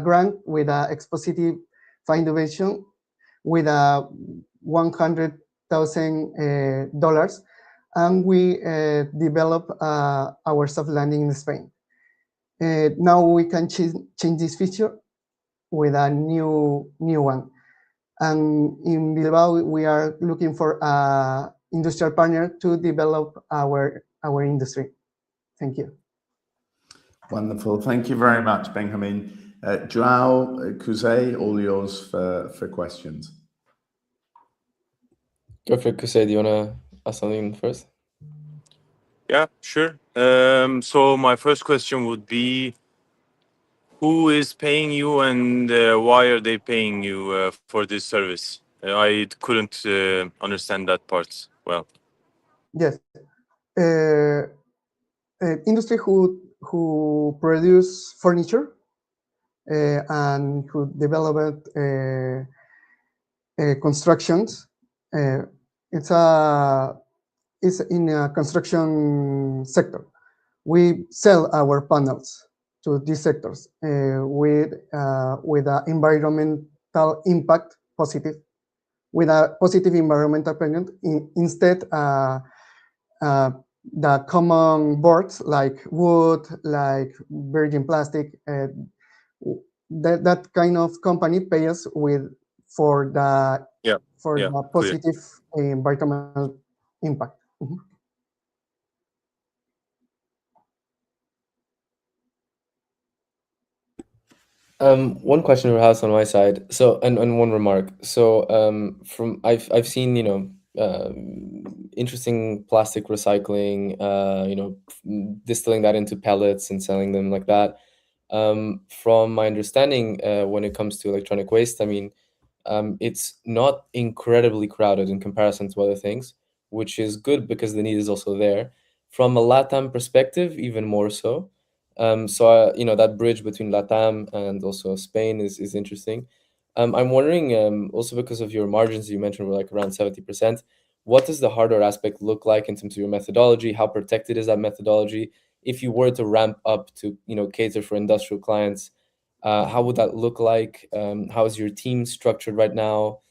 grant with a Expositive Foundation with a $100,000, and we develop our soft landing in Spain. Now we can change this feature with a new one. And in Bilbao, we are looking for an industrial partner to develop our industry. Thank you. Wonderful. Thank you very much, Benjamin. João, Kuzey, all yours for questions. Go for it, Kuzey. Do you want to ask something first? Yeah, sure. So my first question would be, who is paying you, and why are they paying you for this service? I couldn't understand that part well. Yes. Industry who produce furniture and who develop constructions. It's in a construction sector. We sell our panels to these sectors with an environmental impact positive, with a positive environmental impact. Instead, the common boards like wood, like virgin plastic, that kind of company pay us for the positive environmental impact. Mm-hmm. One question we have on my side. So, and one remark. So, I've seen, interesting plastic recycling, distilling that into pellets and selling them like that. From my understanding, when it comes to electronic waste, I mean, it's not incredibly crowded in comparison to other things, which is good because the need is also there. From a LATAM perspective, even more so. That bridge between LATAM and also Spain is interesting. I'm wondering, also because of your margins you mentioned were like around 70%, what does the hardware aspect look like in terms of your methodology? How protected is that methodology? If you were to ramp up to, cater for industrial clients, how would that look like? How is your team structured right now?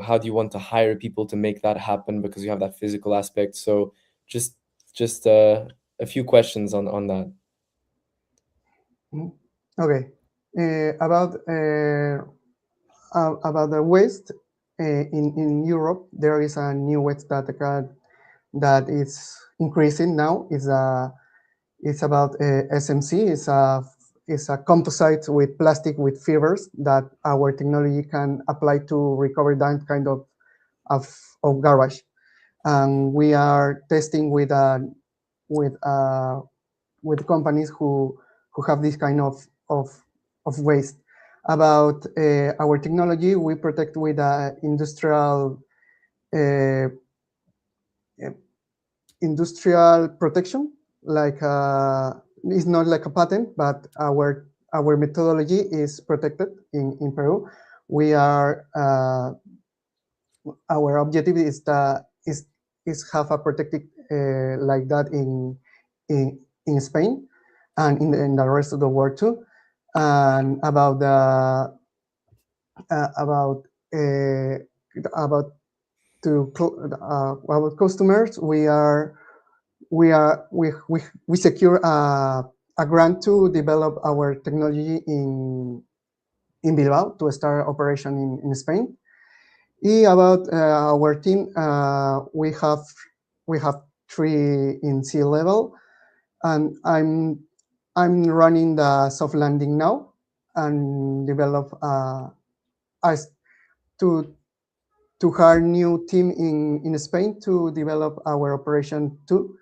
How do you want to hire people to make that happen, because you have that physical aspect? So just a few questions on that. Okay. About the waste in Europe, there is a new waste that is increasing now. It's about SMC. It's a composite with plastic with fibers that our technology can apply to recover that kind of garbage. And we are testing with companies who have this kind of waste. About our technology, we protect with industrial protection. Like it's not like a patent, but our methodology is protected in Peru. We are our objective is have a protected like that in Spain and in the rest of the world too. And about customers, we secure a grant to develop our technology in Bilbao to start operation in Spain. About our team, we have 3 in sea level, and I'm running the soft landing now and develop to hire new team in Spain to develop our operation too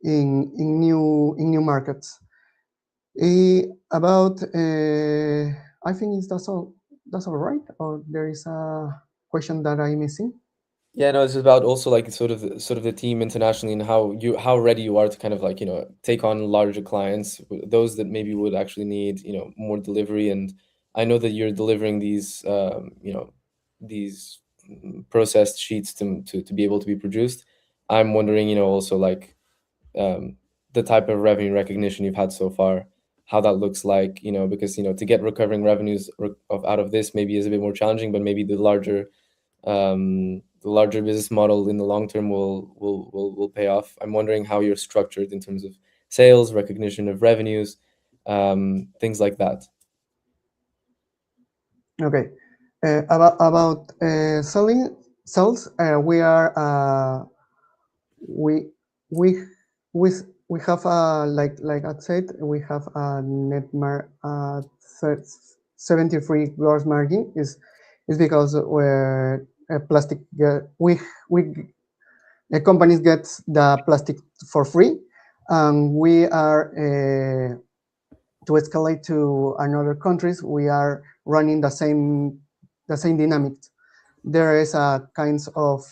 in new markets. About I think that's all right, or there is a question that I'm missing? Yeah, no, it's about also like sort of the team internationally and how ready you are to kind of like, you know, take on larger clients, those that maybe would actually need, you know, more delivery. And I know that you're delivering these you know, these processed sheets to be able to be produced. I'm wondering, you know, also like the type of revenue recognition you've had so far, how that looks like, you know, because, you know, to get recurring revenues out of this maybe is a bit more challenging, but maybe the larger business model in the long term will pay off. I'm wondering how you're structured in terms of sales, recognition of revenues, things like that. Okay, about sales, we are we have like I said, we have a net 73 gross margin is because we're plastic companies get the plastic for free, and we are to escalate to another countries. We are running the same dynamics. There is a kinds of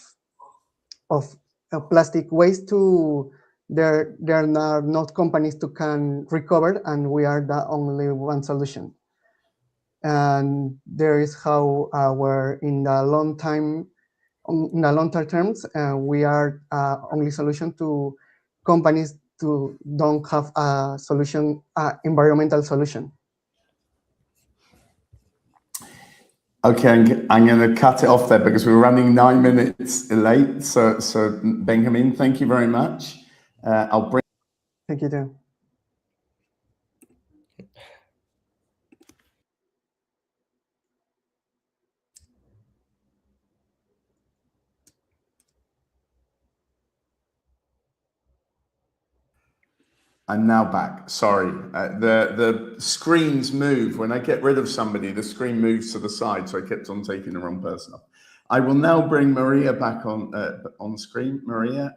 plastic waste to there are not companies to can recover, and we are the only one solution. And there is how we're in the long term terms, we are only solution to companies to don't have a solution, environmental solution. Okay, I'm going to cut it off there because we're running 9 minutes late. So Benjamin, thank you very much. I'll bring. Thank you, Dan. I'm now back. Sorry, the screens move when I get rid of somebody. The screen moves to the side, so I kept on taking the wrong person off. I will now bring Maria back on screen. Maria,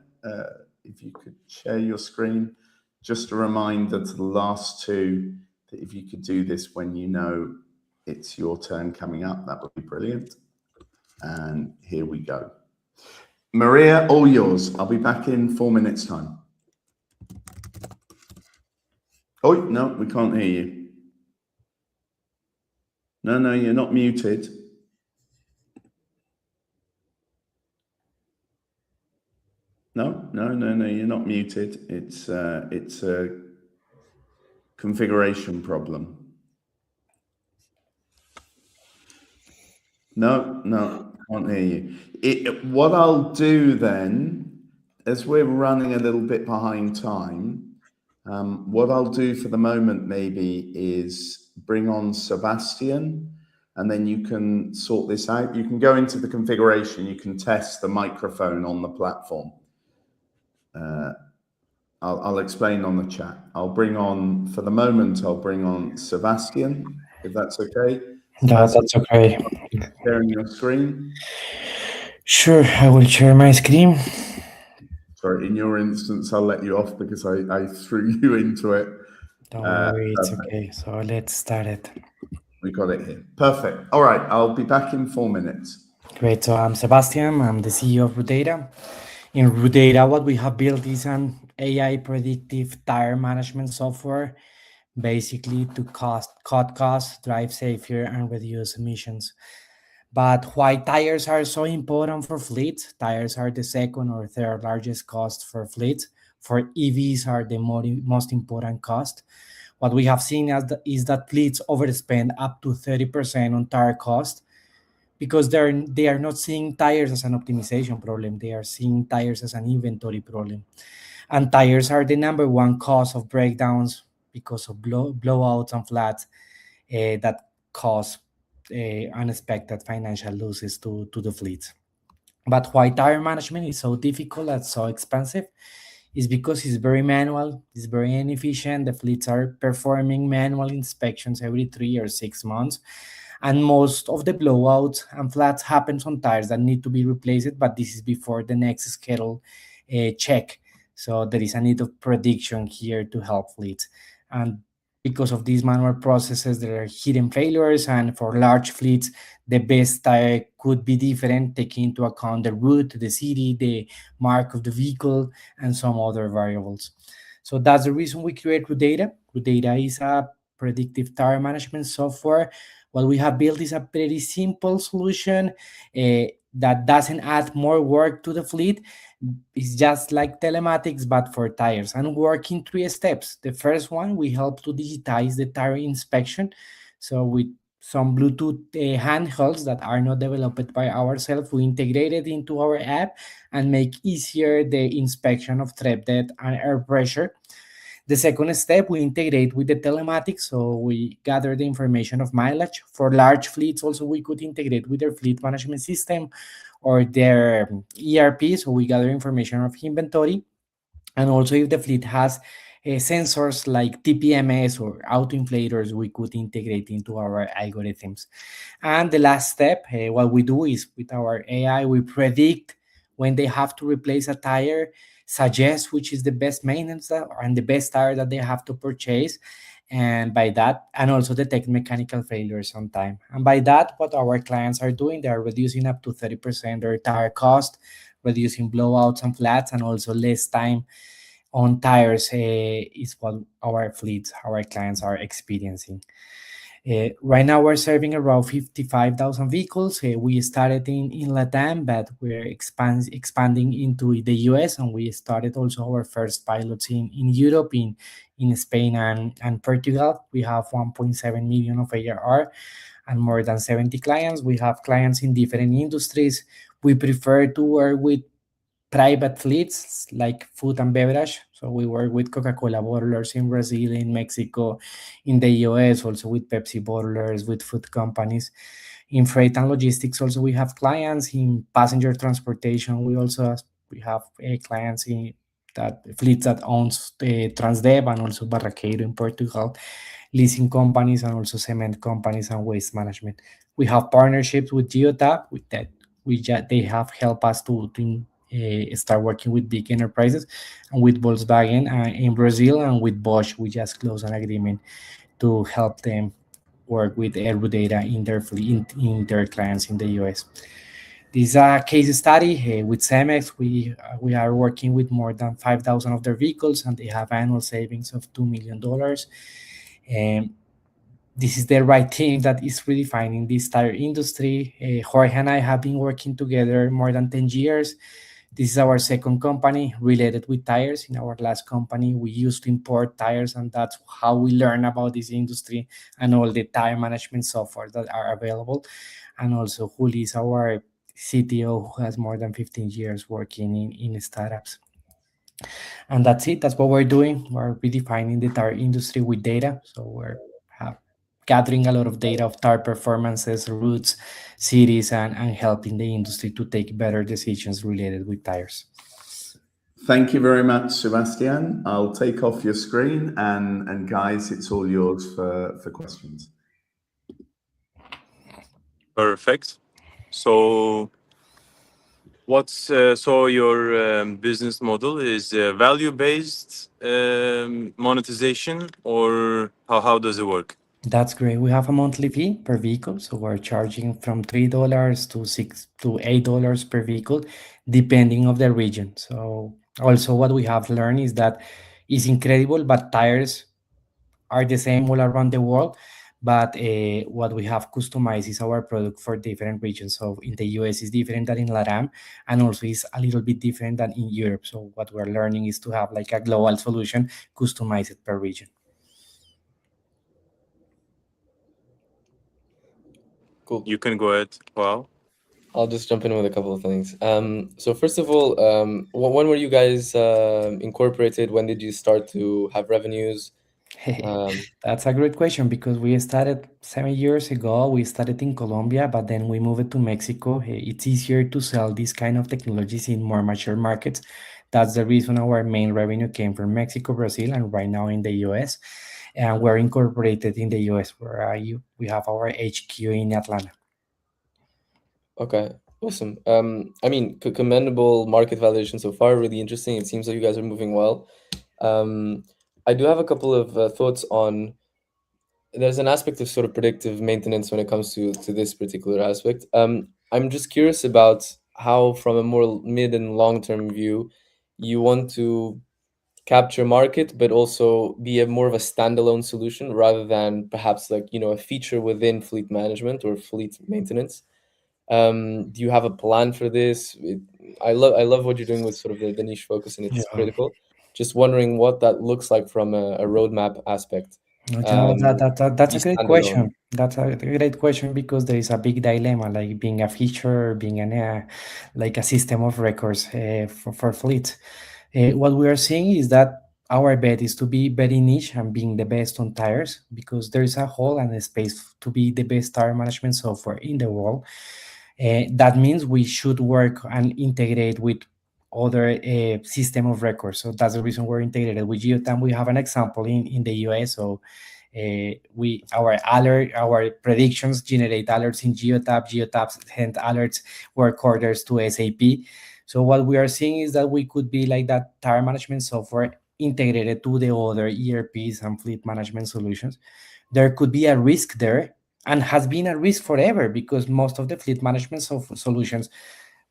if you could share your screen. Just a reminder to the last two that if you could do this when you know it's your turn coming up, that would be brilliant. And here we go. Maria, all yours. I'll be back in 4 minutes' time. Oh, no, we can't hear you. No, you're not muted. No, you're not muted. It's a configuration problem. No, can't hear you. What I'll do then, as we're running a little bit behind time, what I'll do for the moment maybe is bring on Sebastian, and then you can sort this out. You can go into the configuration, you can test the microphone on the platform. I'll explain on the chat. I'll bring on Sebastian, if that's okay. Yeah, that's okay. Sharing your screen. Sure, I will share my screen. Sorry, in your instance, I'll let you off because I threw you into it. Don't worry, it's okay. So let's start it. We got it here. Perfect. All right, I'll be back in 4 minutes. Great. So I'm Sebastian. I'm the CEO of RueData. In RueData, what we have built is an AI predictive tire management software, basically to cut costs, drive safer, and reduce emissions. But why tires are so important for fleets? Tires are the second or third largest cost for fleets. For EVs are the most important cost. What we have seen is that fleets overspend up to 30% on tire cost because they are not seeing tires as an optimization problem. They are seeing tires as an inventory problem. And tires are the #1 cause of breakdowns because of blowouts and flats that cause unexpected financial losses to the fleets. But why tire management is so difficult and so expensive is because it's very manual, it's very inefficient. The fleets are performing manual inspections every 3 or 6 months, and most of the blowouts and flats happens on tires that need to be replaced, but this is before the next schedule check. So there is a need of prediction here to help fleets. And because of these manual processes, there are hidden failures, and for large fleets, the best tire could be different, taking into account the route, the city, the mark of the vehicle, and some other variables. So that's the reason we create RueData. RueData is a predictive tire management software. What we have built is a pretty simple solution that doesn't add more work to the fleet. It's just like telematics, but for tires, and work in 3 steps. The first one, we help to digitize the tire inspection. So with some Bluetooth handhelds that are not developed by ourselves, we integrate it into our app and make easier the inspection of tread depth and air pressure. The second step, we integrate with the telematics, so we gather the information of mileage. For large fleets, also we could integrate with their fleet management system or their ERP, so we gather information of inventory. And also if the fleet has sensors like TPMS or auto-inflators, we could integrate into our algorithms. And the last step, what we do is with our AI, we predict when they have to replace a tire, suggest which is the best maintenance and the best tire that they have to purchase, and by that, and also detect mechanical failures on time. And by that, what our clients are doing, they are reducing up to 30% their tire cost, reducing blowouts and flats, and also less time on tires is what our fleets, our clients are experiencing. Right now, we're serving around 55,000 vehicles. We started in Latam, but we're expanding into the US, and we started also our first pilots in Europe, in Spain and Portugal. We have 1.7 million of ARR and more than 70 clients. We have clients in different industries. We prefer to work with private fleets like food and beverage. So we work with Coca-Cola bottlers in Brazil, in Mexico, in the US, also with Pepsi bottlers, with food companies. In freight and logistics, also we have clients. In passenger transportation, we have clients in that fleets that owns Transdev and also Barraqueiro in Portugal, leasing companies, and also cement companies and waste management. We have partnerships with Geotab, with that they have helped us to start working with big enterprises, and with Volkswagen in Brazil, and with Bosch we just closed an agreement to help them work with RueData in their fleet, in their clients in the US. This is a case study with Cemex. We are working with more than 5,000 of their vehicles, and they have annual savings of $2 million. And this is the right team that is redefining this tire industry. Jorge and I have been working together more than 10 years. This is our second company related with tires. In our last company, we used to import tires, and that's how we learn about this industry and all the tire management software that are available. And also, Juli is our CTO, who has more than 15 years working in startups. And that's it. That's what we're doing. We're redefining the tire industry with data. So we're gathering a lot of data of tire performances, routes, cities, and helping the industry to take better decisions related with tires. Thank you very much, Sebastian. I'll take off your screen, and guys, it's all yours for questions. Perfect. So what's your business model is value-based monetization, or how does it work? That's great. We have a monthly fee per vehicle, so we're charging from $3 to $6 to $8 per vehicle, depending on the region. So also what we have learned is that it's incredible, but tires are the same all around the world. But what we have customized is our product for different regions. So in the US is different than in LATAM, and also is a little bit different than in Europe. So what we're learning is to have like a global solution, customized per region. Cool. You can go ahead. Wow. I'll just jump in with a couple of things. So first of all, when were you guys incorporated? When did you start to have revenues? That's a great question because we started 7 years ago. We started in Colombia, but then we moved to Mexico. It's easier to sell these kind of technologies in more mature markets. That's the reason our main revenue came from Mexico, Brazil, and right now in the US. And we're incorporated in the US, where we have our HQ in Atlanta. Okay, awesome. I mean, commendable market validation so far. Really interesting. It seems like you guys are moving well. I do have a couple of thoughts on. There's an aspect of sort of predictive maintenance when it comes to this particular aspect. I'm just curious about how, from a more mid and long term view, you want to capture market, but also be a more of a standalone solution rather than perhaps like a feature within fleet management or fleet maintenance. Do you have a plan for this? I love what you're doing with sort of the niche focus, and it's Yeah. critical. Just wondering what that looks like from a roadmap aspect. That's a Be great standalone. question. That's a great question because there is a big dilemma, like being a feature, being like a system of records for fleets. What we are seeing is that our bet is to be very niche and being the best on tires because there is a hole and a space to be the best tire management software in the world. That means we should work and integrate with other system of records. So that's the reason we're integrated with Geotab. We have an example in the US. So our predictions generate alerts in Geotab. Geotab send alerts work orders to SAP. So what we are seeing is that we could be like that tire management software integrated to the other ERPs and fleet management solutions. There could be a risk there and has been a risk forever because most of the fleet management solutions,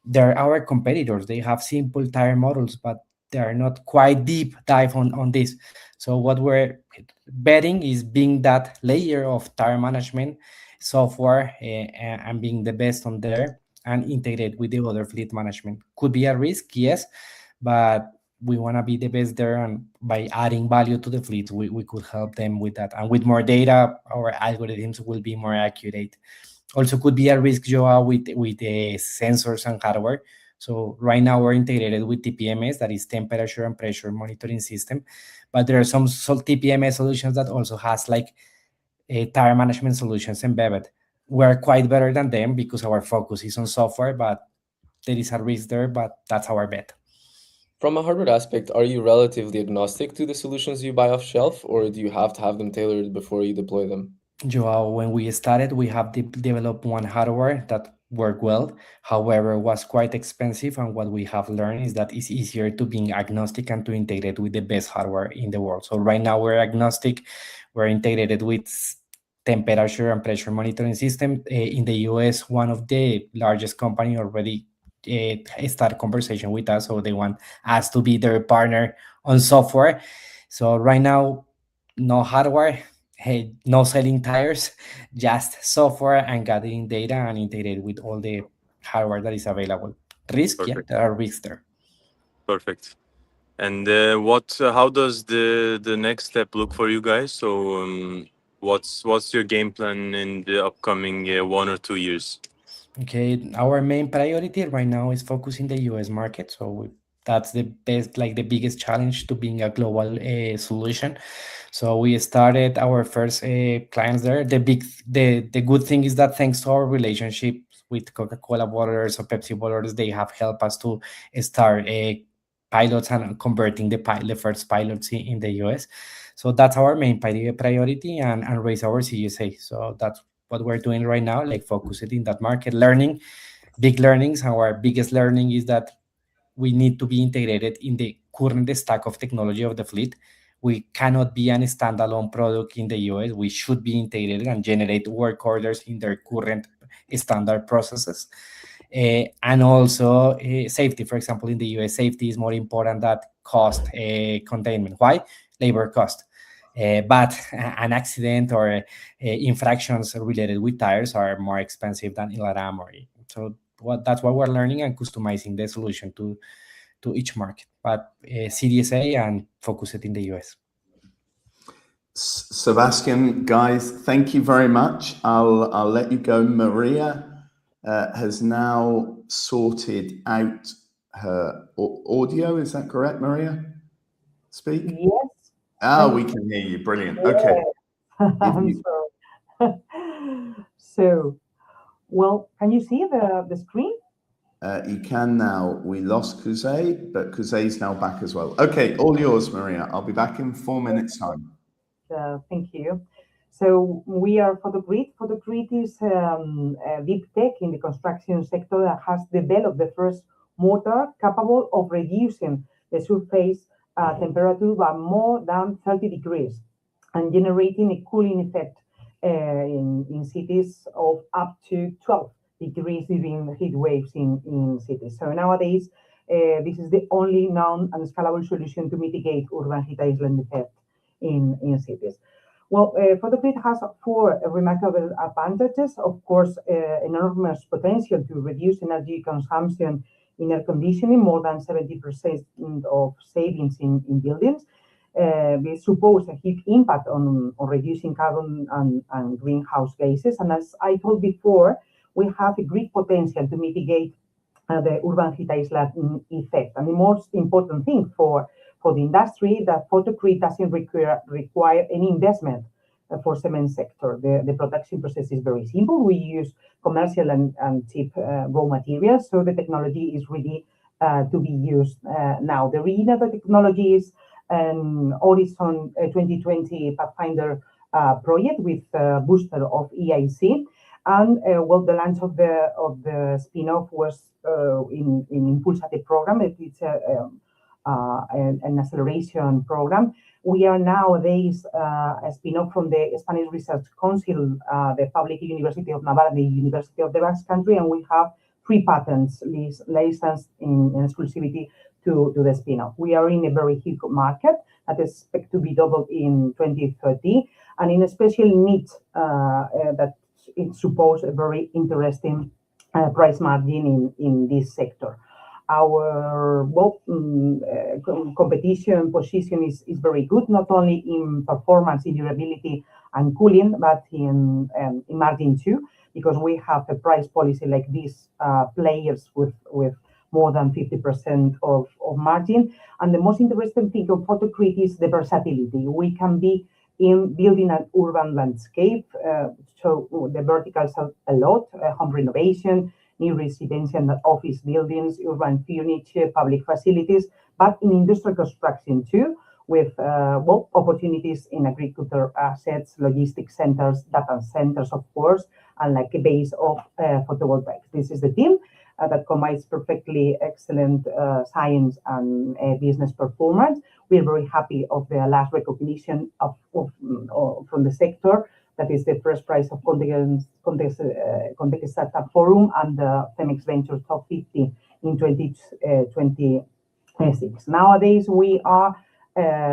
they're our competitors. They have simple tire models, but they are not quite deep dive on this. So what we're betting is being that layer of tire management software and being the best on there and integrate with the other fleet management. Could be a risk, yes, but we want to be the best there, and by adding value to the fleets, we could help them with that. And with more data, our algorithms will be more accurate. Also could be a risk, Joao, with the sensors and hardware. So right now we're integrated with TPMS, that is temperature and pressure monitoring system. But there are some TPMS solutions that also has like tire management solutions embedded. We're quite better than them because our focus is on software, but there is a risk there, but that's our bet. From a hardware aspect, are you relatively agnostic to the solutions you buy off shelf, or do you have to have them tailored before you deploy them? Joao, when we started, we have developed one hardware that worked well. However, was quite expensive, and what we have learned is that it's easier to be agnostic and to integrate with the best hardware in the world. So right now we're agnostic. We're integrated with temperature and pressure monitoring system. In the US, one of the largest company already start conversation with us, so they want us to be their partner on software. So right now, no hardware. Hey, no selling tires, just software and gathering data and integrate with all the hardware that is available. Risk, Perfect. yeah, there are risks there. Perfect. And how does the next step look for you guys? So what's your game plan in the upcoming 1 or 2 years? Okay, our main priority right now is focusing the US market. So that's the best, like the biggest challenge to being a global solution. So we started our first clients there. The good thing is that thanks to our relationship with Coca-Cola bottlers or Pepsi bottlers, they have helped us to start pilots and converting the first pilots in the US. So that's our main priority and raise our CSA. So that's what we're doing right now, like focusing in that market, learning big learnings. Our biggest learning is that we need to be integrated in the current stack of technology of the fleet. We cannot be an standalone product in the US. We should be integrated and generate work orders in their current standard processes. And also safety. For example, in the US, safety is more important than cost containment. Why? Labor cost. But an accident or infractions related with tires are more expensive than in LATAM. So that's what we're learning and customizing the solution to each market. But CDSA and focus it in the US. Sebastian, guys, thank you very much. I'll let you go. Maria has now sorted out her audio. Is that correct, Maria? Speak. Yes, We can hear you. Brilliant. Okay. I'm sorry. So, well, can you see the screen? You can now. We lost Kuzey, but Kuzey's now back as well. Okay, all yours, Maria. I'll be back in 4 minutes' time. Thank you. So we are PHOTOKRETE. PHOTOKRETE is a deep tech in the construction sector that has developed the first motor capable of reducing the surface temperature by more than 30 degrees and generating a cooling effect in cities of up to 12 degrees during heat waves in cities. So nowadays, this is the only known and scalable solution to mitigate urban heat island effect in cities. Well, PHOTOKRETE has 4 remarkable advantages. Of course, enormous potential to reduce energy consumption in air conditioning, more than 70% of savings in buildings. We suppose a huge impact on reducing carbon and greenhouse gases. And as I told before, we have a great potential to mitigate the urban heat island effect. And the most important thing for the industry that PHOTOKRETE doesn't require any investment for cement sector. The production process is very simple. We use commercial and cheap raw materials, so the technology is ready to be used now. The RueData technology is an Horizon 2020 Pathfinder project with booster of EIC. And well, the launch of the spin-off was in Impulsate program. It's an acceleration program. We are nowadays a spin-off from the Spanish Research Council, the Public University of Navarra, the University of the Basque Country, and we have 3 patents licensed in exclusivity to the spin-off. We are in a very huge market that is expected to be doubled in 2030, and in a special need that it supposes a very interesting price margin in this sector. Our competition position is very good, not only in performance, in durability and cooling, but in margin too, because we have a price policy like these players with more than 50% of margin. And the most interesting thing of PHOTOKRETE is the versatility. We can be in building an urban landscape, so the verticals are a lot, home renovation, new residential and office buildings, urban furniture, public facilities, but in industrial construction too, with opportunities in agriculture assets, logistics centers, data centers, of course, and like a base of photovoltaics. This is the team that combines perfectly excellent science and business performance. We are very happy of the last recognition from the sector. That is the first prize of Context Startup Forum and the Femex Ventures Top 50 in 2026. Nowadays, we are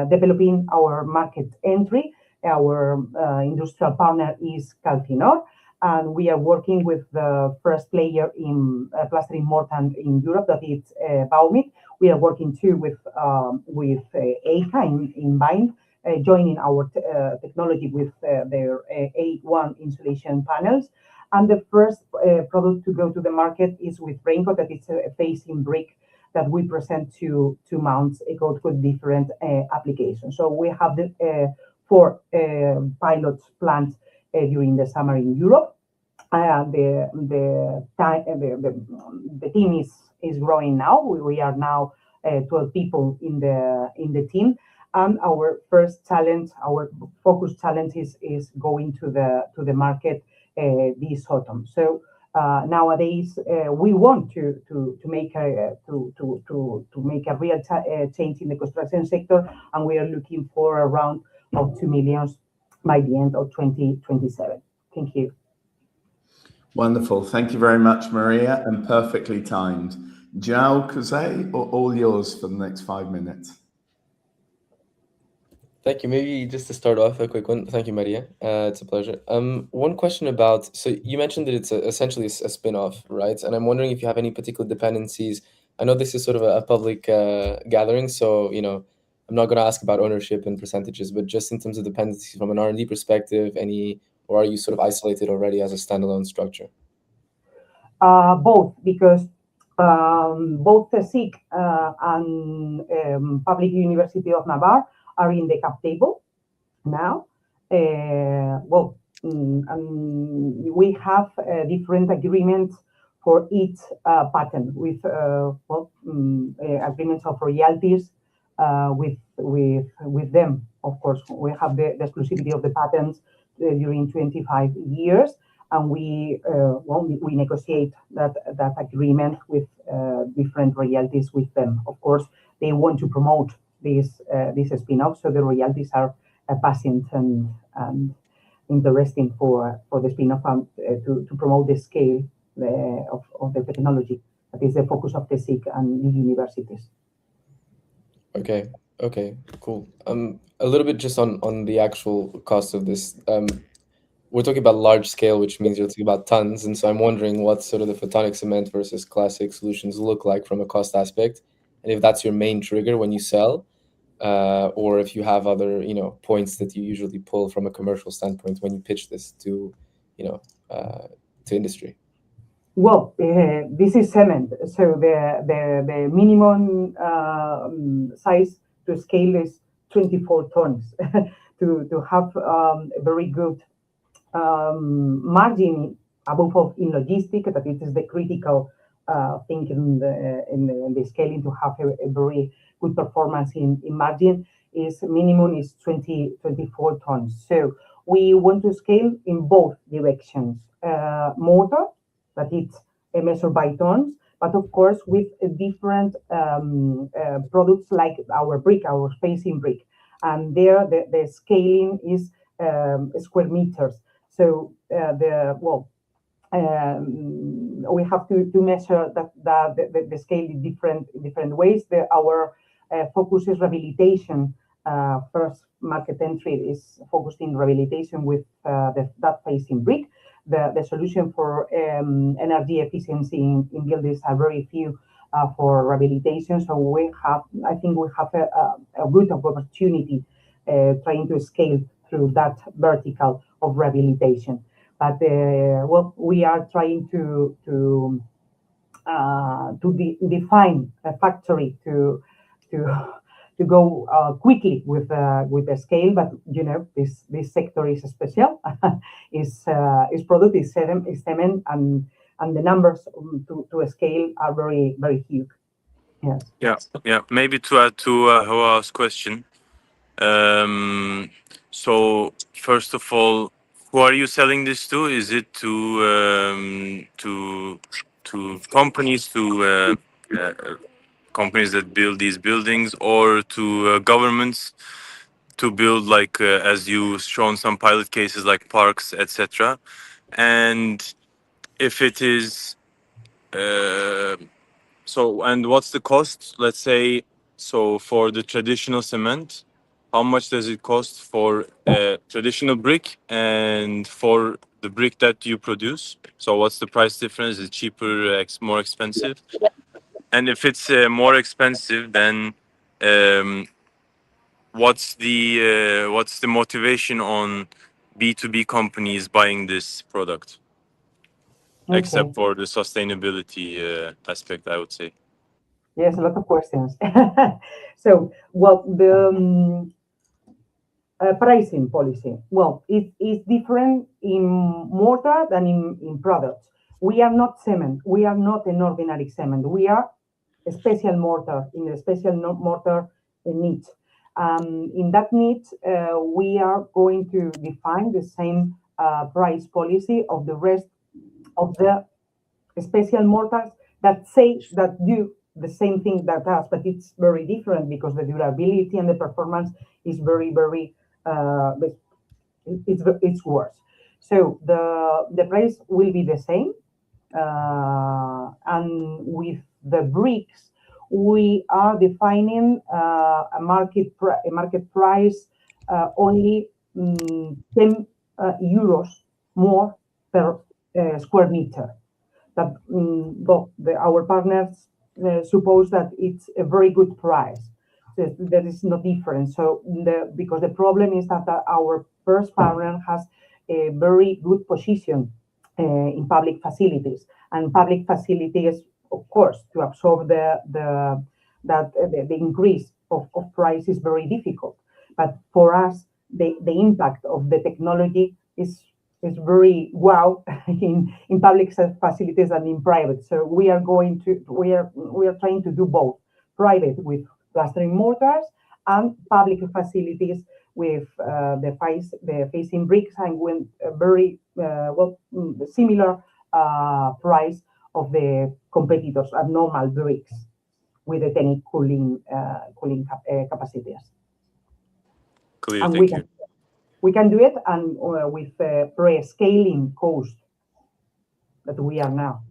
developing our market entry. Our industrial partner is Caltinor, and we are working with the first player in plastering mortar in Europe, that is Baumit. We are working too with EICA in Bind, joining our technology with their A1 insulation panels. And the first product to go to the market is with Raincoat, that is a facing brick that we present 2 months ago with different applications. So we have the 4 pilots planned during the summer in Europe. The team is growing now. We are now 12 people in the team. And our first challenge, our focus challenge is going to the market this autumn. So nowadays we want to make a real change in the construction sector, and we are looking for a round of 2 million by the end of 2027. Thank you. Wonderful. Thank you very much, Maria, and perfectly timed. João, Kuzey, all yours for the next 5 minutes. Thank you. Maybe just to start off, a quick one. Thank you, Maria. It's a pleasure. One question about, so you mentioned that it's essentially a spin-off, right? And I'm wondering if you have any particular dependencies. I know this is sort of a public gathering, so I'm not going to ask about ownership and percentages, but just in terms of dependencies from an R&D perspective, or are you sort of isolated already as a standalone structure? Both, because both the SIC and Public University of Navarre are in the cap table now. We have different agreements for each patent with agreements of royalties with them. Of course, we have the exclusivity of the patents during 25 years, and we negotiate that agreement with different royalties with them. Of course, they want to promote this spin-off, so the royalties are passing and interesting for the spin-off to promote the scale of the technology. That is the focus of the SIG and the universities. Okay, cool. A little bit just on the actual cost of this. We're talking about large scale, which means you're talking about tons, and so I'm wondering what sort of the photonic cement versus classic solutions look like from a cost aspect, and if that's your main trigger when you sell, or if you have other points that you usually pull from a commercial standpoint when you pitch this to to industry. Well, this is cement, so the minimum size to scale is 24 tons to have a very good margin above all in logistics. That it is the critical thing in the scaling to have a very good performance in margin. Is minimum is 24 tons. So we want to scale in both directions. Motor, that it's measured by tons, but of course with different products like our brick, our spacing brick, and there the scaling is square meters. So we have to measure the scale in different ways. Our focus is rehabilitation. First market entry is focused in rehabilitation with that facing brick. The solution for energy efficiency in buildings are very few for rehabilitation. So I think we have a good opportunity trying to scale through that vertical of rehabilitation. But we are trying to define a factory to go quickly with the scale, but this sector is special. Its product is cement, and the numbers to scale are very, very huge. Yes. Yeah. Maybe to add to Joao's question. So first of all, who are you selling this to? Is it to companies, companies that build these buildings, or to governments to build, like as you've shown some pilot cases like parks, etc.? And if it is and what's the cost? Let's say, so for the traditional cement, how much does it cost for a traditional brick and for the brick that you produce? So what's the price difference? Is it cheaper, more expensive? And if it's more expensive, then what's the motivation on B2B companies buying this product? Okay. Except for the sustainability aspect, I would say. Yes, a lot of questions. So, the pricing policy. Well, it is different in mortar than in products. We are not cement. We are not an ordinary cement. We are a special mortar, in a special mortar niche. In that niche, we are going to define the same price policy of the rest of the special mortars that do the same thing that us, but it's very different because the durability and the performance is very, very it's worse. So the price will be the same, and with the bricks, we are defining a market price only 10 euros more per square meter. That our partners suppose that it's a very good price. There is no difference. So because the problem is that our first partner has a very good position in public facilities, and public facilities, of course, to absorb the increase of price is very difficult. But for us, the impact of the technology is very wow in public facilities and in private. So we are trying to do both, private with plastering mortars and public facilities with the facing bricks, and with a very similar price of the competitors at normal bricks with the technical cooling capacities. Clear, And thank you. we can do it, and with pre-scaling cost that we are now.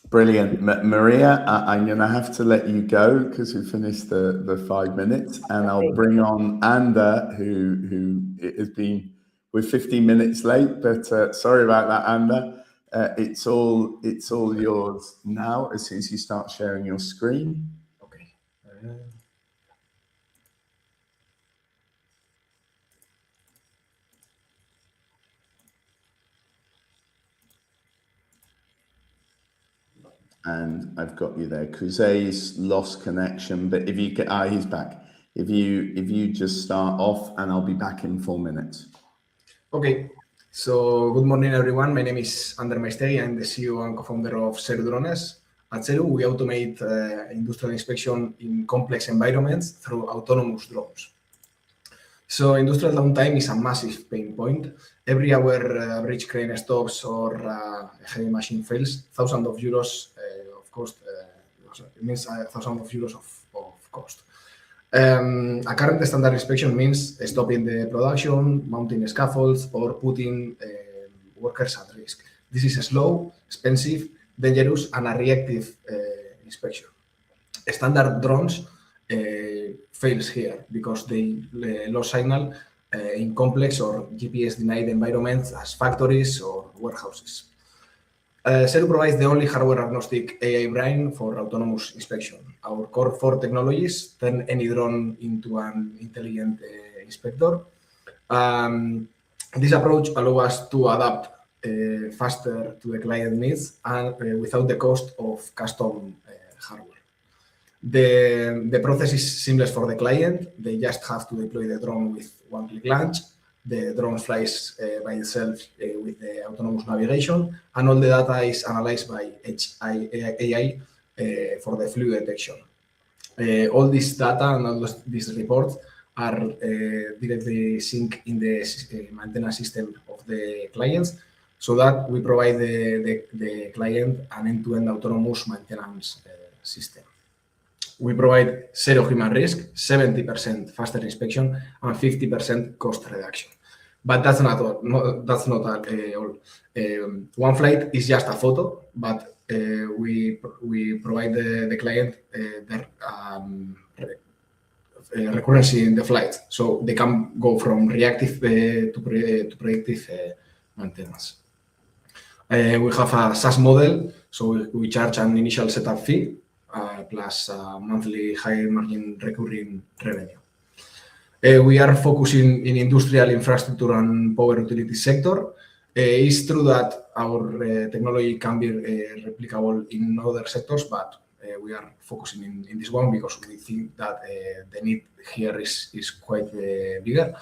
Brilliant. Maria, I'm going to have to let you go because we finished the 5 minutes, and I'll bring on Ander, who has been, we're 15 minutes late, but sorry about that, Ander. It's all yours now as soon as you start sharing your screen. Okay. And I've got you there. Kuzey's lost connection, but if you get, he's back. If you just start off, and I'll be back in 4 minutes. Okay. So good morning, everyone. My name is Ander Maestegi. I'm the CEO and co-founder of Zeru Drones. At Zeru, we automate industrial inspection in complex environments through autonomous drones. So industrial downtime is a massive pain point. Every hour a bridge crane stops or a heavy machine fails, thousands of euros of cost. It means thousands of euros of cost. A current standard inspection means stopping the production, mounting scaffolds, or putting workers at risk. This is slow, expensive, dangerous, and a reactive inspection. Standard drones fails here because they lose signal in complex or GPS-denied environments as factories or warehouses. Zeru provides the only hardware-agnostic AI brain for autonomous inspection. Our core 4 technologies turn any drone into an intelligent inspector. This approach allows us to adapt faster to the client needs and without the cost of custom hardware. The process is seamless for the client. They just have to deploy the drone with one-click launch. The drone flies by itself with the autonomous navigation, and all the data is analyzed by AI for the fluid detection. All this data and all these reports are directly synced in the maintenance system of the clients, so that we provide the client an end-to-end autonomous maintenance system. We provide zero human risk, 70% faster inspection, and 50% cost reduction. But that's not all. That's not all. One flight is just a photo, but we provide the client their recurrency in the flight, so they can go from reactive to predictive maintenance. We have a SaaS model, so we charge an initial setup fee plus monthly high margin recurring revenue. We are focusing in industrial infrastructure and power utility sector. It's true that our technology can be replicable in other sectors, but we are focusing in this one because we think that the need here is quite bigger.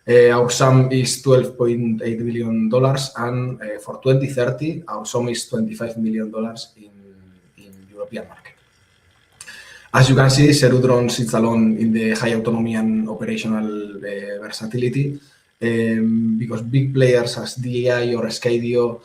Our sum is $12.8 billion, and for 2030, our sum is $25 million in European market. As you can see, Zeru Drones sits alone in the high autonomy and operational versatility, because big players as DAI or Skydio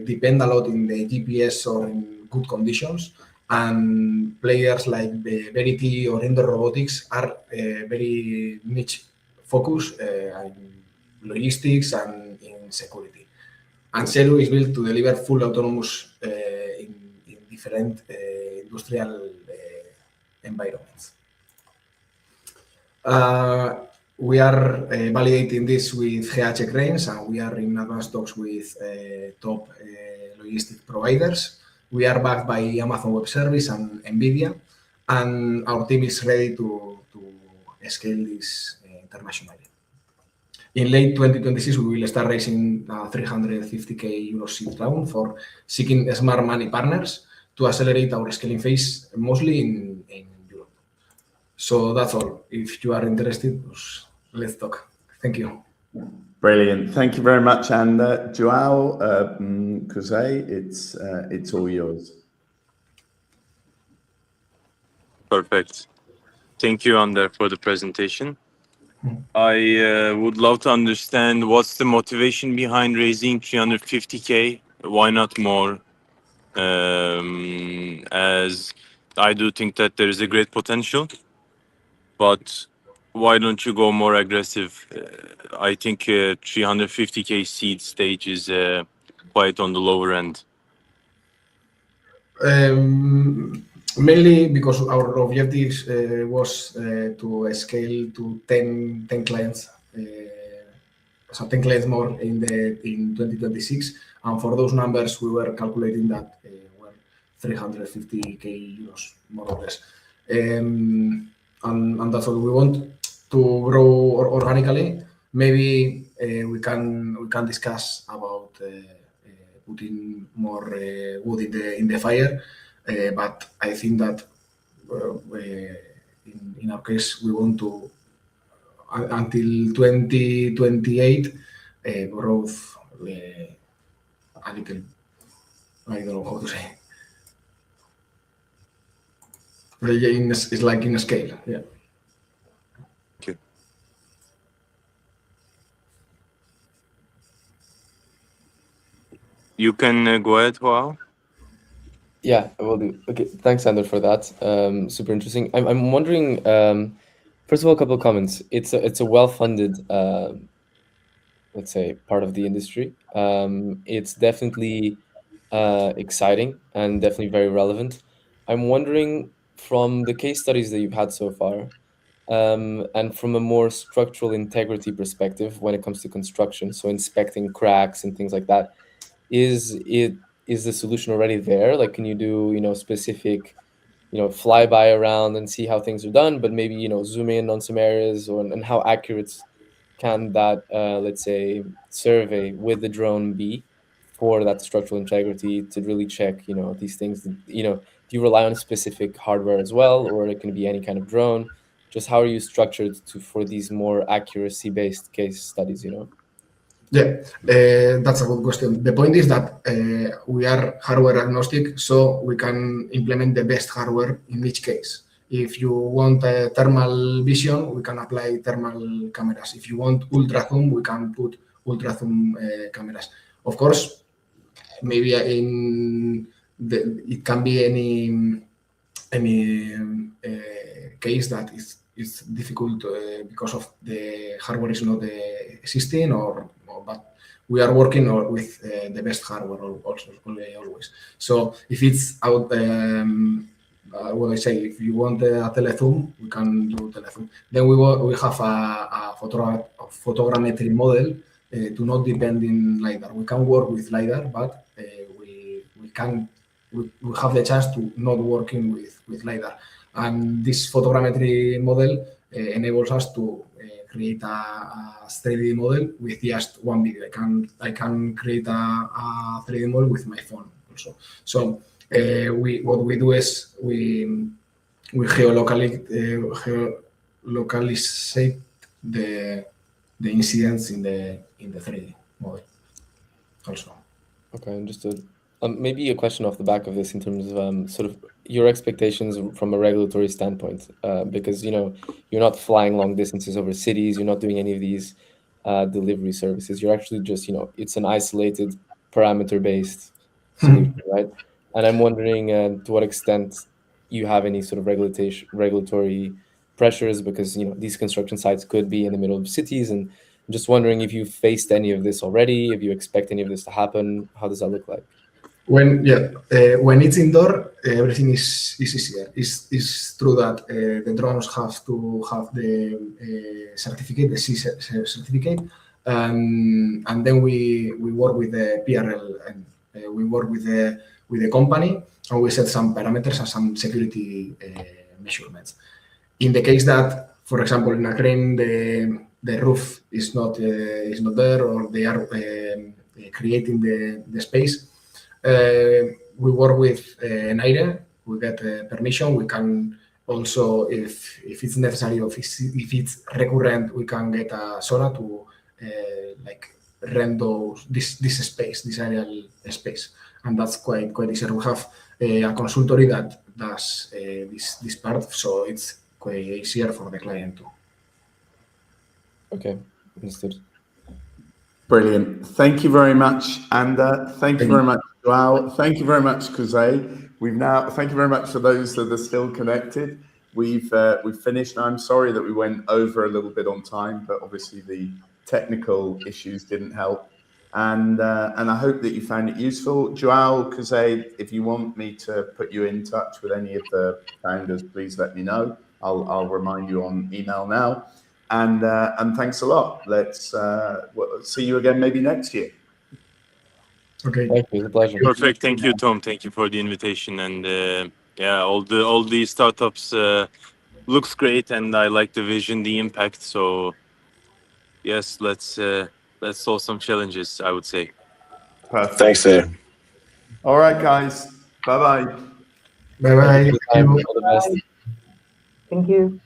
depend a lot in the GPS or in good conditions, and players like Verity or Indoor Robotics are very niche focused in logistics and in security. And Zeru is built to deliver full autonomous in different industrial environments. We are validating this with GH cranes, and we are in advanced talks with top logistic providers. We are backed by Amazon Web Services and NVIDIA, and our team is ready to scale this internationally. In late 2026, we will start raising 350k euro seed round for seeking smart money partners to accelerate our scaling phase, mostly in Europe. So that's all. If you are interested, let's talk. Thank you. Brilliant. Thank you very much. And João, Kuzey, it's all yours. Perfect. Thank you, Ander, for the presentation. I would love to understand what's the motivation behind raising 350K. Why not more? As I do think that there is a great potential, but why don't you go more aggressive? I think 350K seed stage is quite on the lower end. Mainly because our objective was to scale to 10 clients, so 10 clients more in 2026, and for those numbers we were calculating that were 350K euros more or less, and that's what we want to grow organically. Maybe we can discuss about putting more wood in the fire. But I think that in our case, we want to, until 2028, growth a little, I don't know how to say. It's like in a scale, yeah. Okay. You can go ahead, João. Yeah, I will do. Okay, thanks, Ander, for that. Super interesting. I'm wondering, first of all, a couple of comments. It's a well-funded, let's say, part of the industry. It's definitely exciting and definitely very relevant. I'm wondering, from the case studies that you've had so far, and from a more structural integrity perspective when it comes to construction, so inspecting cracks and things like that, is the solution already there? Like, can you do, specific, flyby around and see how things are done, but maybe, zoom in on some areas, and how accurate can that, let's say, survey with the drone be for that structural integrity to really check, these things? Do you rely on specific hardware as well, or it can be any kind of drone? Just how are you structured for these more accuracy-based case studies, Yeah, that's a good question. The point is that we are hardware agnostic, so we can implement the best hardware in each case. If you want thermal vision, we can apply thermal cameras. If you want ultra zoom, we can put ultra zoom cameras. Of course, maybe it can be any case that is difficult because of the hardware is not existing, but we are working with the best hardware also always. So if it's out, what I say, if you want a telezoom, we can do telezoom. Then we have a photogrammetry model to not depend in LiDAR. We can work with LiDAR, but we have the chance to not working with LiDAR. And this photogrammetry model enables us to create a 3D model with just one video. I can create a 3D model with my phone also. So what we do is we geolocalize the incidents in the 3D model also. Okay, understood. Maybe a question off the back of this in terms of sort of your expectations from a regulatory standpoint, because you're not flying long distances over cities, you're not doing any of these delivery services. You're actually just it's an isolated parameter-based solution, right? And I'm wondering to what extent you have any sort of regulatory pressures, because these construction sites could be in the middle of cities, and I'm just wondering if you've faced any of this already, if you expect any of this to happen. How does that look like? When it's indoor, everything is easier. It's true that the drones have to have the certificate, the C certificate, and then we work with the PRL, and we work with the company, and we set some parameters and some security measurements. In the case that, for example, in a crane, the roof is not there, or they are creating the space. We work with NNEAT. We get permission. We can Also, if it's necessary, or if it's recurrent, we can get a SORA to like rent this space, this aerial space, and that's quite easy. We have a consultory that does this part, so it's quite easier for the client too. Okay, understood. Brilliant. Thank you very much, Ander. Thank you very much, João. Thank you very much, Kuzey. Thank you very much for those that are still connected. We've finished. I'm sorry that we went over a little bit on time, but obviously the technical issues didn't help. And I hope that you found it useful. João, Kuzey, if you want me to put you in touch with any of the founders, please let me know. I'll remind you on email now. And thanks a lot. Let's see you again maybe next year. Okay. Thank you. It's a pleasure. Perfect. Thank you, Tom. Thank you for the invitation. And yeah, all the startups looks great, and I like the vision, the impact. So yes, let's solve some challenges, I would say. Perfect. Thanks there. All right, guys. Bye-bye. Bye-bye. Thank you for the time. All the best. Thank you.